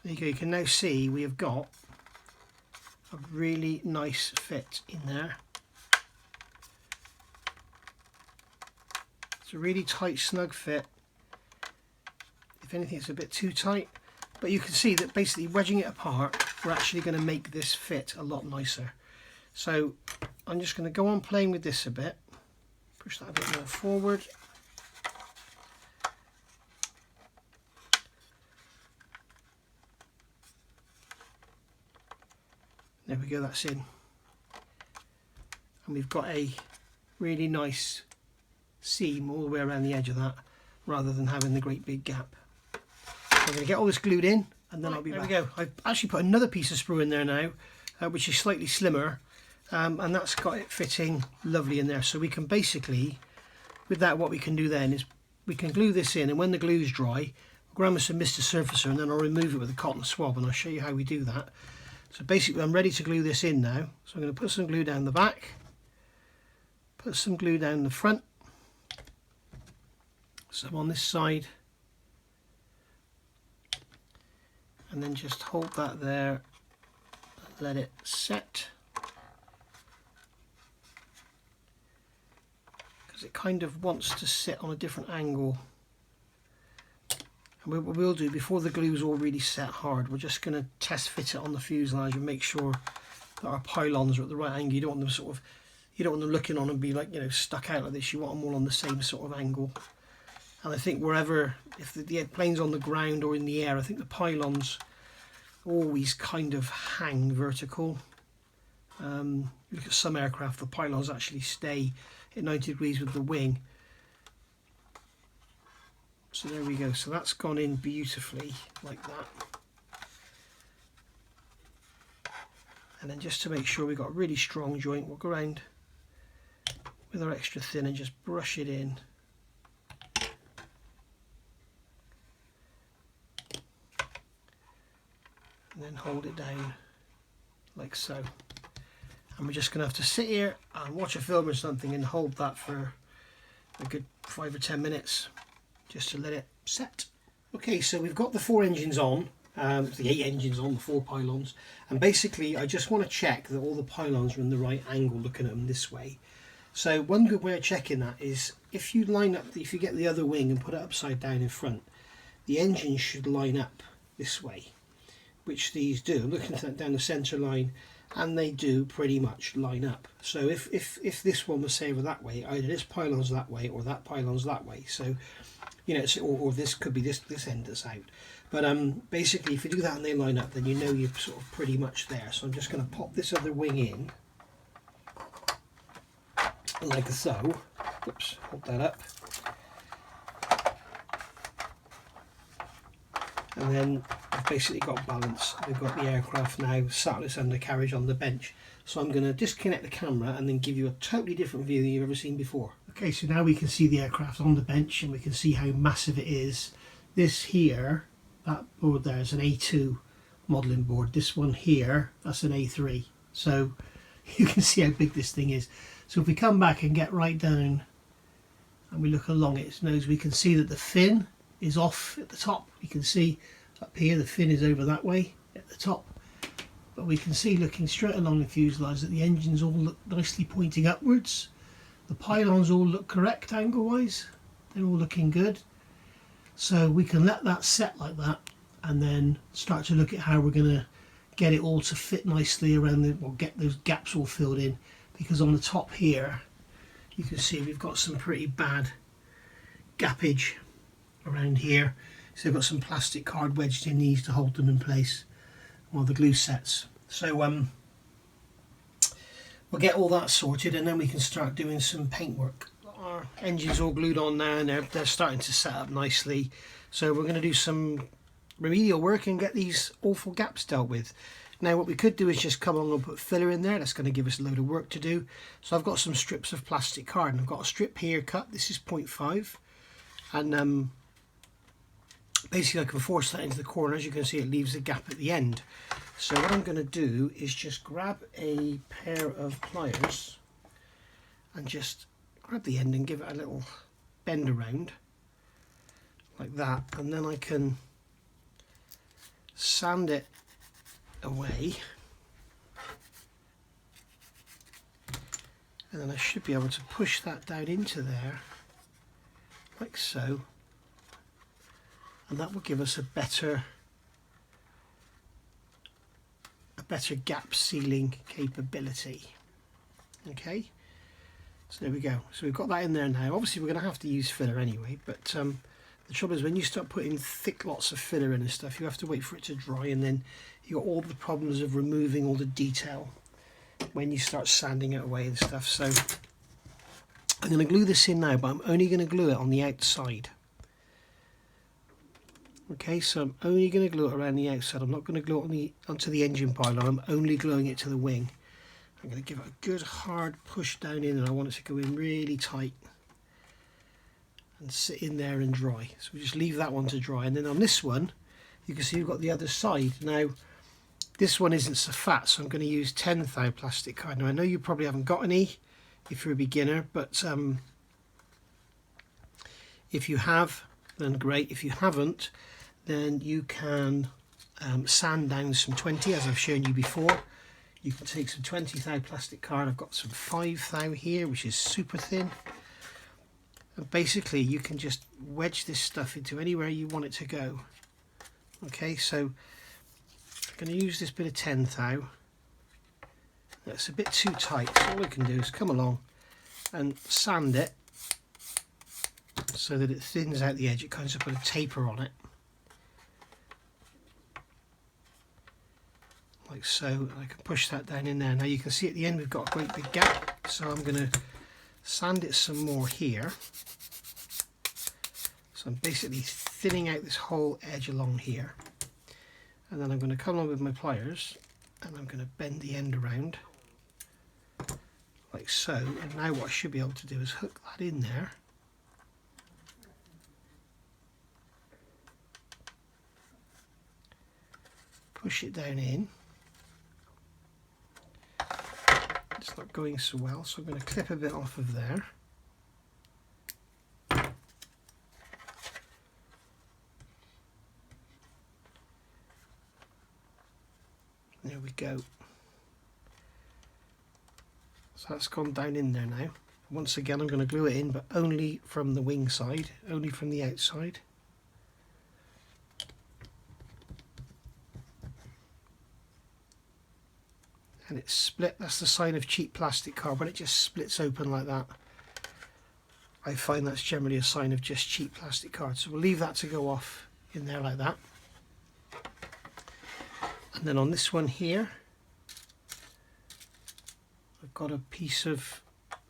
There you go, you can now see we have got a really nice fit in there. It's a really tight, snug fit. If anything, it's a bit too tight, but you can see that basically wedging it apart, we're actually going to make this fit a lot nicer. So I'm just going to go on playing with this a bit, push that a bit more forward. There we go, that's in. And we've got a really nice seam all the way around the edge of that, rather than having the great big gap. So I'm going to get all this glued in, and then I'll be back. There we go. I've actually put another piece of sprue in there now, which is slightly slimmer, and that's got it fitting lovely in there. So we can basically, with that, what we can do then is we can glue this in, and when the glue's dry, I'll grab some Mr. Surfacer, and then I'll remove it with a cotton swab, and I'll show you how we do that. So basically I'm ready to glue this in now. So I'm going to put some glue down the back, put some glue down the front, some on this side, and then just hold that there, let it set, because it kind of wants to sit on a different angle. And what we'll do, before the glue's all really set hard, we're just going to test fit it on the fuselage and make sure that our pylons are at the right angle. You don't want them sort of, you don't want them looking on and be like, you know, stuck out like this. You want them all on the same sort of angle. And I think wherever, if the plane's on the ground or in the air, I think the pylons always kind of hang vertical. Look at some aircraft, the pylons actually stay at 90 degrees with the wing. So there we go, so that's gone in beautifully like that. And then just to make sure we've got a really strong joint, we'll go around with our extra thin and just brush it in. And then hold it down like so. And we're just going to have to sit here and watch a film or something and hold that for a good 5 or 10 minutes. Just to let it set. Okay, so we've got the 4 engines on, the 8 engines on, the 4 pylons, and basically I just want to check that all the pylons are in the right angle, looking at them this way. So one good way of checking that is if you line up, if you get the other wing and put it upside down in front, the engines should line up this way, which these do. I'm looking down the centre line, and they do pretty much line up. So if this one was say over that way, either this pylon's that way or that pylon's that way. So you know, or this could be this end that's out. But basically, if you do that and they line up, then you know you're sort of pretty much there. So I'm just going to pop this other wing in, like so. Oops, hold that up. And then I've basically got balance. We've got the aircraft now sat on its undercarriage on the bench. So I'm going to disconnect the camera and then give you a totally different view than you've ever seen before. Okay, so now we can see the aircraft on the bench and we can see how massive it is. This here, that board there is an A2 modelling board. This one here, that's an A3. So you can see how big this thing is. So if we come back and get right down and we look along its nose, we can see that the fin is off at the top. You can see up here the fin is over that way at the top. But we can see, looking straight along the fuselage, that the engines all look nicely pointing upwards. The pylons all look correct angle-wise. They're all looking good. So we can let that set like that and then start to look at how we're going to get it all to fit nicely around the, or get those gaps all filled in. Because on the top here, you can see we've got some pretty bad gappage around here. So we've got some plastic card wedged in these to hold them in place while the glue sets. So we'll get all that sorted and then we can start doing some paintwork. Our our engine's all glued on now, and they're starting to set up nicely. So we're going to do some remedial work and get these awful gaps dealt with. Now what we could do is just come along and put filler in there. That's going to give us a load of work to do. So I've got some strips of plastic card, and I've got a strip here cut. This is 0.5, and basically I can force that into the corner. As you can see, it leaves a gap at the end. So what I'm going to do is just grab a pair of pliers and just grab the end and give it a little bend around like that, and then I can sand it away, and then I should be able to push that down into there like so, and that will give us a better gap sealing capability. Okay, so there we go. So we've got that in there now. Obviously we're going to have to use filler anyway, but the trouble is when you start putting thick lots of filler in and stuff, you have to wait for it to dry, and then you got all the problems of removing all the detail when you start sanding it away and stuff. So I'm going to glue this in now, but I'm only going to glue it on the outside. Okay, so I'm only going to glue it around the outside. I'm not going to glue it onto the engine pylon. I'm only gluing it to the wing. I'm going to give it a good hard push down in, and I want it to go in really tight and sit in there and dry. So we just leave that one to dry, and then on this one you can see we've got the other side. Now this one isn't so fat, so I'm going to use 10 thou plastic card. Now I know you probably haven't got any if you're a beginner, but if you have, then great. If you haven't, then you can sand down some 20, as I've shown you before. You can take some 20 thou plastic card. I've got some 5 thou here, which is super thin. And basically you can just wedge this stuff into anywhere you want it to go. Okay, so I'm going to use this bit of 10 thou. That's a bit too tight, so all I can do is come along and sand it so that it thins out the edge. It kind of put a taper on it, like so, and I can push that down in there. Now you can see at the end we've got a great big gap, so I'm going to sand it some more here. So I'm basically thinning out this whole edge along here, and then I'm going to come along with my pliers and I'm going to bend the end around like so, and now what I should be able to do is hook that in there. Push it down in. It's not going so well, so I'm going to clip a bit off of there. There we go. So that's gone down in there now. Once again I'm going to glue it in, but only from the wing side, only from the outside. And it's split. That's the sign of cheap plastic card. When it just splits open like that, I find that's generally a sign of just cheap plastic card. So we'll leave that to go off in there like that. And then on this one here, I've got a piece of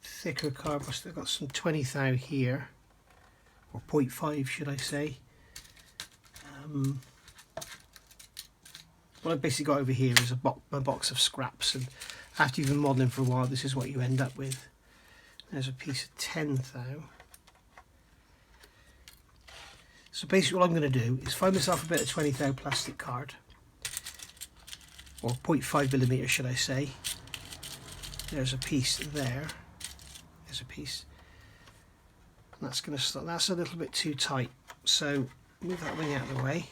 thicker card. I've got some 20 thou here, or 0.5 should I say. What I've basically got over here is a box of scraps, and after you've been modelling for a while, this is what you end up with. There's a piece of 10 thou. So basically what I'm going to do is find myself a bit of 20 thou plastic card, or 0.5mm should I say. There's a piece there. There's a piece. And that's going to start. That's a little bit too tight. So move that wing out of the way.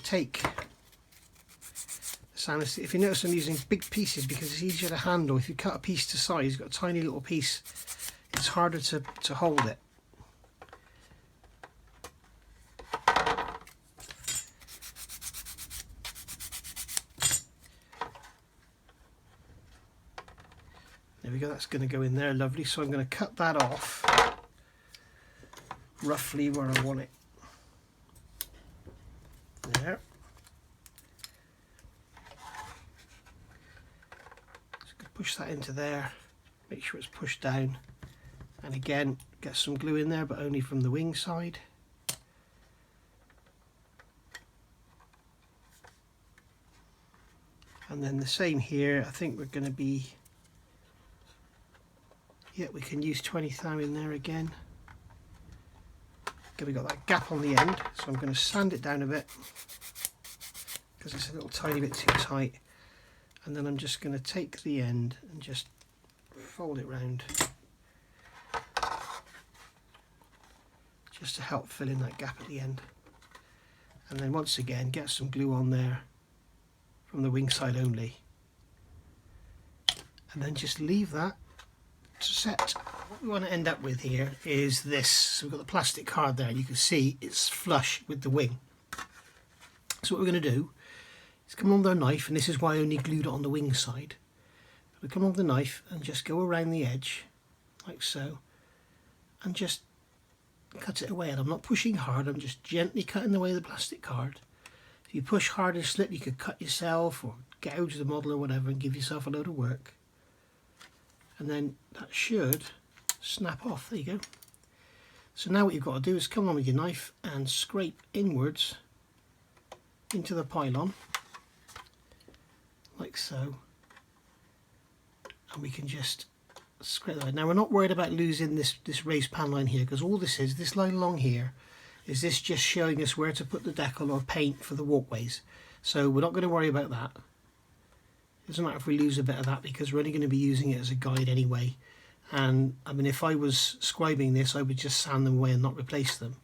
Take the sand. If you notice, I'm using big pieces because it's easier to handle. If you cut a piece to size, you've got a tiny little piece, it's harder to hold it. There we go, that's going to go in there, lovely. So I'm going to cut that off roughly where I want it. There. Just push that into there, make sure it's pushed down, And again, get some glue in there, but only from the wing side. And then the same here. I think we're going to be, yeah, we can use 20 thou in there again. Okay, we got that gap on the end, so I'm going to sand it down a bit because it's a little tiny bit too tight. And then I'm just going to take the end and just fold it round, just to help fill in that gap at the end. And then once again, get some glue on there from the wing side only, and then just leave that to set. What we want to end up with here is this. So we've got the plastic card there, and you can see it's flush with the wing. So what we're going to do is come on with our knife, and this is why I only glued it on the wing side. We come on with the knife and just go around the edge like so, and just cut it away. And I'm not pushing hard, I'm just gently cutting away the plastic card. If you push hard and slip, you could cut yourself or gouge the model or whatever and give yourself a load of work. And then that should snap off. There you go. So now what you've got to do is come on with your knife and scrape inwards into the pylon like so, and we can just scrape that. Now we're not worried about losing this raised pan line here, because all this is, this line along here, is this just showing us where to put the decal or paint for the walkways. So we're not going to worry about that. It doesn't matter if we lose a bit of that, because we're only going to be using it as a guide anyway. And I mean, if I was scribing this, I would just sand them away and not replace them,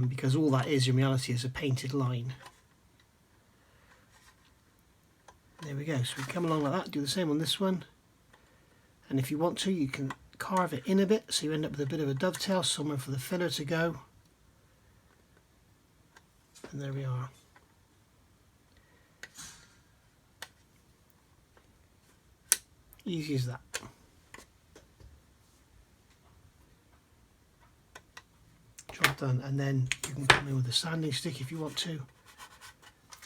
because all that is in reality is a painted line. There we go. So we come along like that, do the same on this one, and if you want to, you can carve it in a bit, so you end up with a bit of a dovetail, somewhere for the filler to go. And there we are. Easy as that. Job done. And then you can come in with a sanding stick if you want to,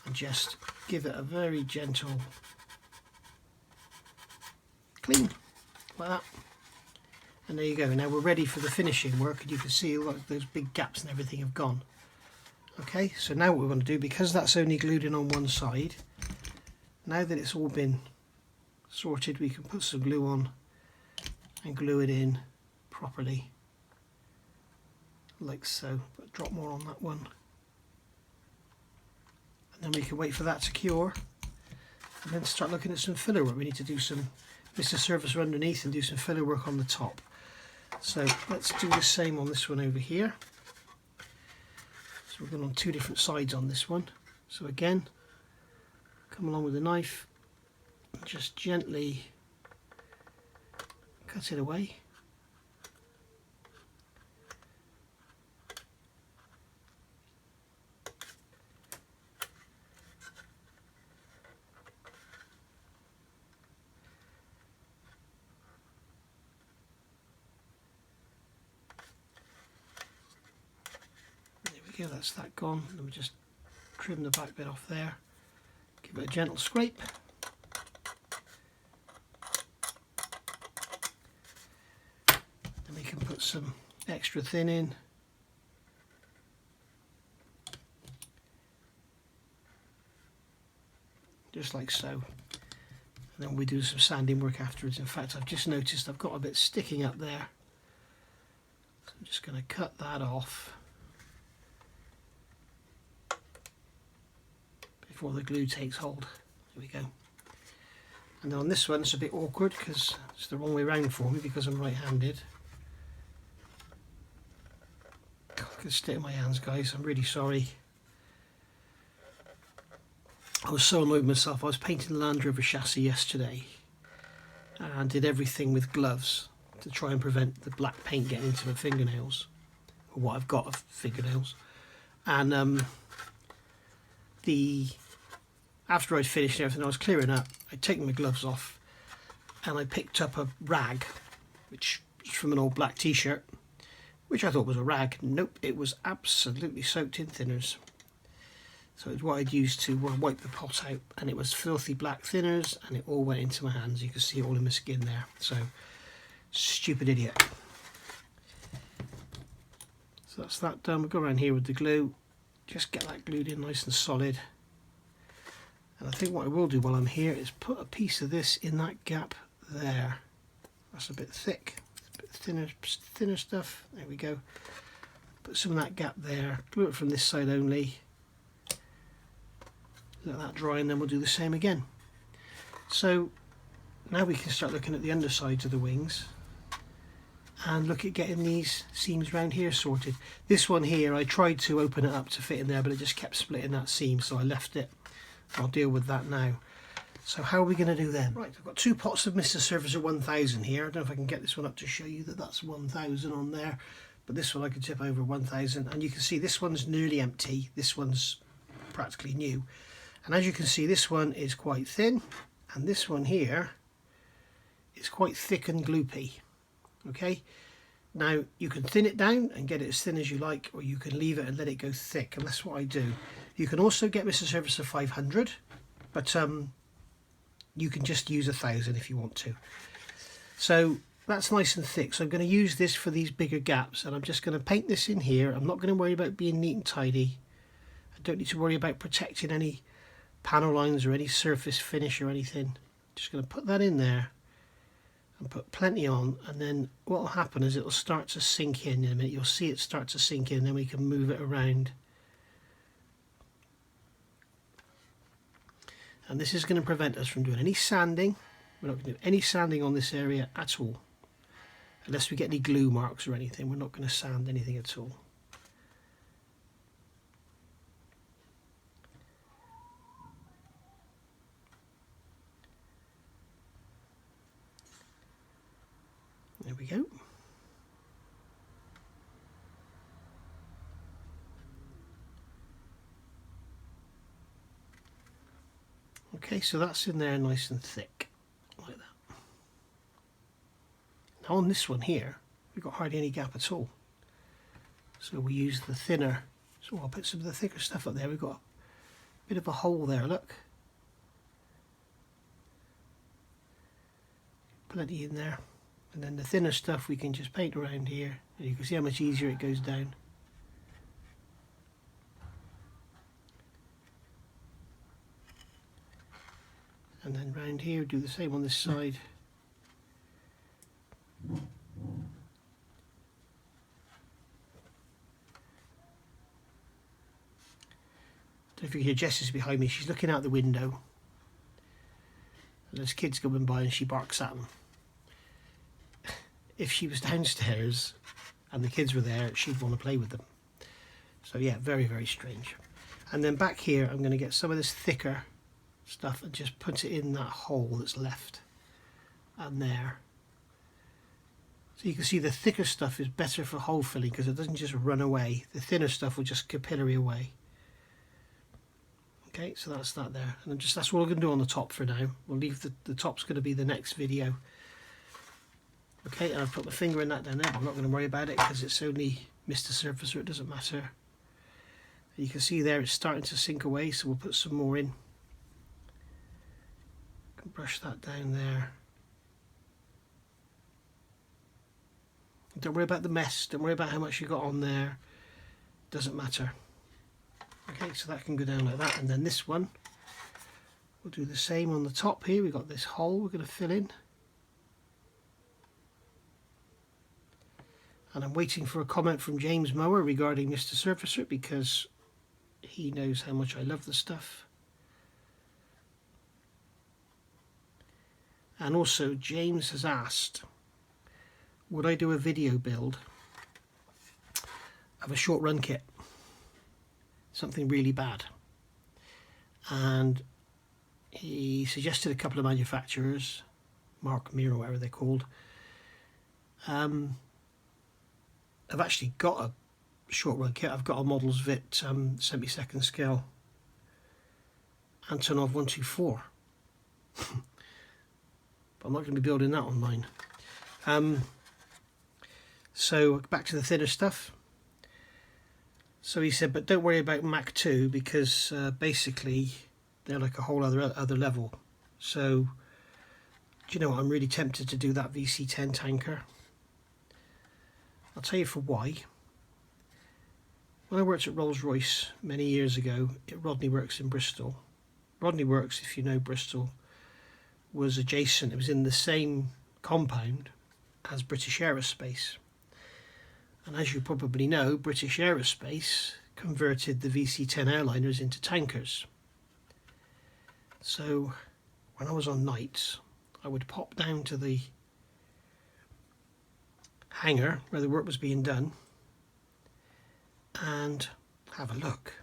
and just give it a very gentle clean like that. And there you go. Now we're ready for the finishing work, and you can see all those big gaps and everything have gone. Okay, so now what we want to do, because that's only glued in on one side, now that it's all been sorted, we can put some glue on and glue it in properly like so. But drop more on that one, and then we can wait for that to cure and then start looking at some filler work. We need to do some mist the surface underneath and do some filler work on the top. So let's do the same on this one over here. So we're going on two different sides on this one. So again, come along with the knife and just gently cut it away. Yeah, that's that gone. Then we just trim the back bit off there, give it a gentle scrape, then we can put some extra thin in, just like so, and then we do some sanding work afterwards. In fact, I've just noticed I've got a bit sticking up there, so I'm just going to cut that off before the glue takes hold. There we go. And then on this one it's a bit awkward because it's the wrong way around for me, because I'm right-handed. God, I could stick in my hands, guys. I'm really sorry. I was so annoyed with myself. I was painting the Land Rover chassis yesterday and did everything with gloves to try and prevent the black paint getting into my fingernails, or what I've got of fingernails. And after I'd finished everything, I was clearing up, I'd taken my gloves off and I picked up a rag, which was from an old black t-shirt, which I thought was a rag. Nope, it was absolutely soaked in thinners. So it's what I'd used to wipe the pot out, and it was filthy black thinners, and it all went into my hands. You can see it all in my skin there. So Stupid idiot. So that's that done. We'll go around here with the glue. Just get that glued in nice and solid. And I think what I will do while I'm here is put a piece of this in that gap there. That's a bit thick, a bit thinner stuff. There we go. Put some of that gap there. Glue it from this side only. Let that dry, and then we'll do the same again. So now we can start looking at the undersides of the wings and look at getting these seams around here sorted. This one here, I tried to open it up to fit in there, but it just kept splitting that seam, so I left it. I'll deal with that now. So how are we going to do then? Right, I've got 2 pots of Mr. Surfacer 1000 here. I don't know if I can get this one up to show you that that's 1000 on there, but this one I can tip over 1000, and you can see this one's nearly empty. This one's practically new. And as you can see, this one is quite thin, and this one here is quite thick and gloopy. Okay, now you can thin it down and get it as thin as you like, or you can leave it and let it go thick, and that's what I do. You can also get Mr. Surfacer 500, but you can just use 1000 if you want to. So that's nice and thick, so I'm going to use this for these bigger gaps, and I'm just going to paint this in here. I'm not going to worry about being neat and tidy. I don't need to worry about protecting any panel lines or any surface finish or anything. Just going to put that in there and put plenty on, and then what will happen is it will start to sink in a minute. You'll see it start to sink in, then we can move it around. And this is going to prevent us from doing any sanding. We're not going to do any sanding on this area at all. Unless we get any glue marks or anything, we're not going to sand anything at all. There we go. Okay, so that's in there nice and thick, like that. Now on this one here, we've got hardly any gap at all. So we use the thinner, so I'll put some of the thicker stuff up there. We've got a bit of a hole there, look. Plenty in there. And then the thinner stuff we can just paint around here, and you can see how much easier it goes down. And then round here do the same on this side. Don't know if you can hear Jess is behind me. She's looking out the window. And there's kids going by and she barks at them. If she was downstairs and the kids were there, she'd want to play with them. So yeah, very, very strange. And then back here, I'm going to get some of this thicker stuff and just put it in that hole that's left. And there. So you can see the thicker stuff is better for hole filling because it doesn't just run away. The thinner stuff will just capillary away. Okay, so that's that there. And that's all I'm going to do on the top for now. We'll leave the top's going to be the next video. Okay, and I've put my finger in that down there, but I'm not going to worry about it because it's only Mr. Surfacer, it doesn't matter. And you can see there it's starting to sink away, so we'll put some more in. Can brush that down there. Don't worry about the mess, don't worry about how much you got on there, doesn't matter. Okay, so that can go down like that, and then this one, we'll do the same on the top here. We've got this hole we're going to fill in. And I'm waiting for a comment from James Mower regarding Mr. Surfacer because he knows how much I love the stuff. And also James has asked, would I do a video build of a short run kit? Something really bad. And he suggested a couple of manufacturers, Mark Mir or whatever they're called. I've actually got a short run kit. I've got a Models Vit 72nd scale Antonov 124. But I'm not going to be building that on mine. So back to the thinner stuff. So he said, but don't worry about Mach 2 because basically they're like a whole other level. So Do you know what? I'm really tempted to do that VC10 tanker. I'll tell you for why. When I worked at Rolls-Royce many years ago at Rodney Works in Bristol, Rodney Works, if you know Bristol, was adjacent. It was in the same compound as British Aerospace. And as you probably know, British Aerospace converted the VC-10 airliners into tankers. So when I was on nights, I would pop down to the hangar where the work was being done and have a look.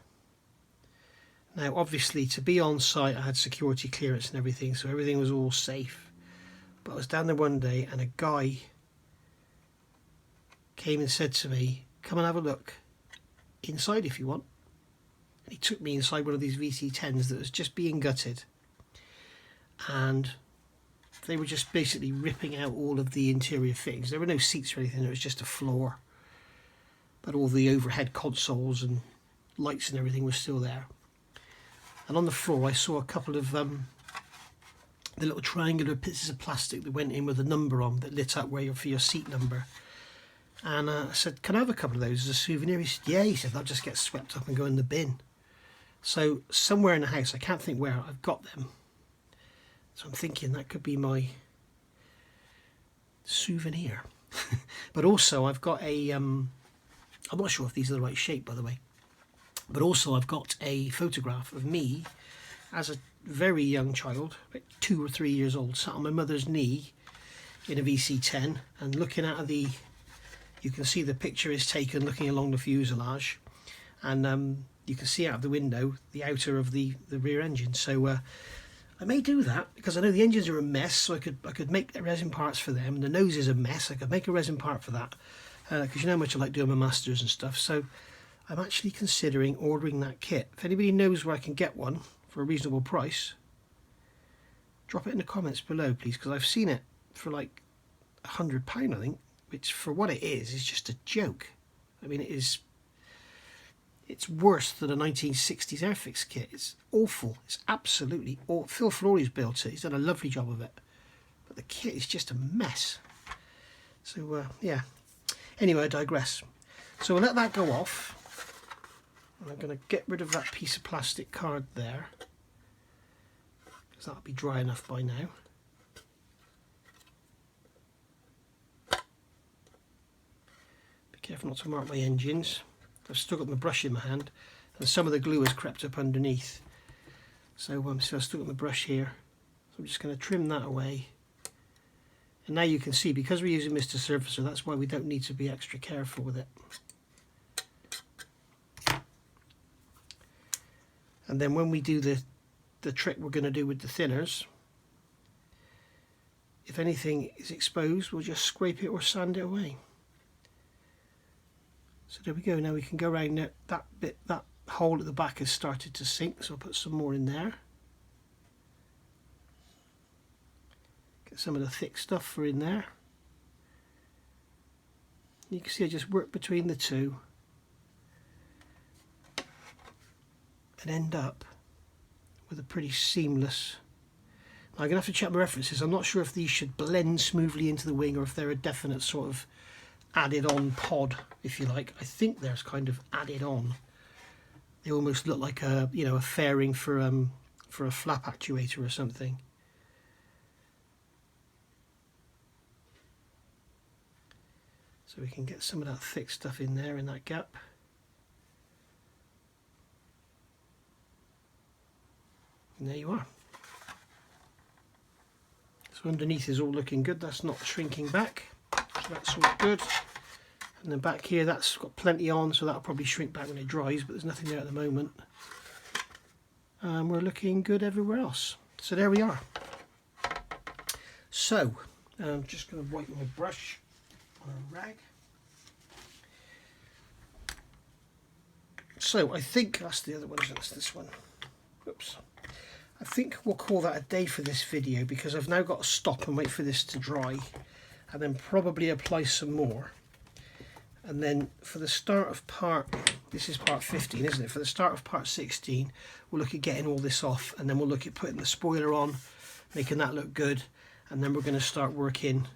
Now obviously to be on site I had security clearance and everything, so everything was all safe. But I was down there one day and a guy came and said to me, come and have a look inside if you want. And he took me inside one of these VC-10s that was just being gutted, and they were just basically ripping out all of the interior fittings. There were no seats or anything, it was just a floor, but all the overhead consoles and lights and everything was still there. And on the floor I saw a couple of the little triangular pieces of plastic that went in with a number on that lit up where for your seat number. And I said, can I have a couple of those as a souvenir? He said, yeah. He said, they'll just get swept up and go in the bin. So somewhere in the house, I can't think where, I've got them. So I'm thinking that could be my souvenir. But also I've got a, I'm not sure if these are the right shape, by the way. But also I've got a photograph of me as a very young child, about 2 or 3 years old, sat on my mother's knee in a VC-10 and looking out of the, you can see the picture is taken looking along the fuselage, and you can see out of the window the outer of the rear engine. So I may do that because I know the engines are a mess, so I could make resin parts for them. The nose is a mess, I could make a resin part for that, because you know how much I like doing my masters and stuff. So I'm actually considering ordering that kit. If anybody knows where I can get one for a reasonable price, drop it in the comments below please, because I've seen it for like £100 I think, which for what it is just a joke. I mean, it's worse than a 1960s Airfix kit. It's awful. It's absolutely awful. Phil Flory's built it. He's done a lovely job of it. But the kit is just a mess. So, yeah. Anyway, I digress. So we'll let that go off. And I'm going to get rid of that piece of plastic card there, because that'll be dry enough by now. Careful not to mark my engines. I've still got my brush in my hand and some of the glue has crept up underneath. So I've still got my brush here. So I'm just going to trim that away. And now you can see, because we're using Mr. Surfacer, that's why we don't need to be extra careful with it. And then when we do the trick we're going to do with the thinners, if anything is exposed, we'll just scrape it or sand it away. So there we go. Now we can go around there. That hole at the back has started to sink, so I'll put some more in there. Get some of the thick stuff for in there. You can see I just work between the two and end up with a pretty seamless. Now I'm going to have to check my references. I'm not sure if these should blend smoothly into the wing or if they're a definite sort of added on pod, if you like. I think there's kind of added on. They almost look like a, you know, a fairing for a flap actuator or something. So we can get some of that thick stuff in there in that gap. And there you are. So underneath is all looking good. That's not shrinking back. So that's all good. And then back here, that's got plenty on, so that'll probably shrink back when it dries, but there's nothing there at the moment. We're looking good everywhere else. So there we are. So I'm just going to wipe my brush on a rag. So I think that's the other one, that's this one. Oops. I think we'll call that a day for this video, because I've now got to stop and wait for this to dry and then probably apply some more. And then for the start of part, this is part 15, isn't it? For the start of part 16, we'll look at getting all this off, and then we'll look at putting the spoiler on, making that look good, and then we're going to start working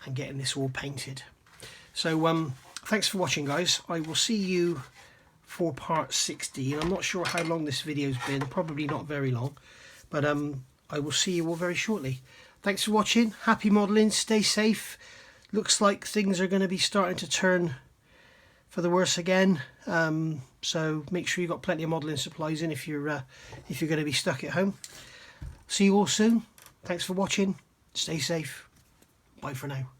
and getting this all painted. So thanks for watching, guys. I will see you for part 16. I'm not sure how long this video's been, probably not very long, but I will see you all very shortly. Thanks for watching. Happy modelling. Stay safe. Looks like things are going to be starting to turn for the worse again, so make sure you've got plenty of modelling supplies in if you're going to be stuck at home. See you all soon. Thanks for watching. Stay safe. Bye for now.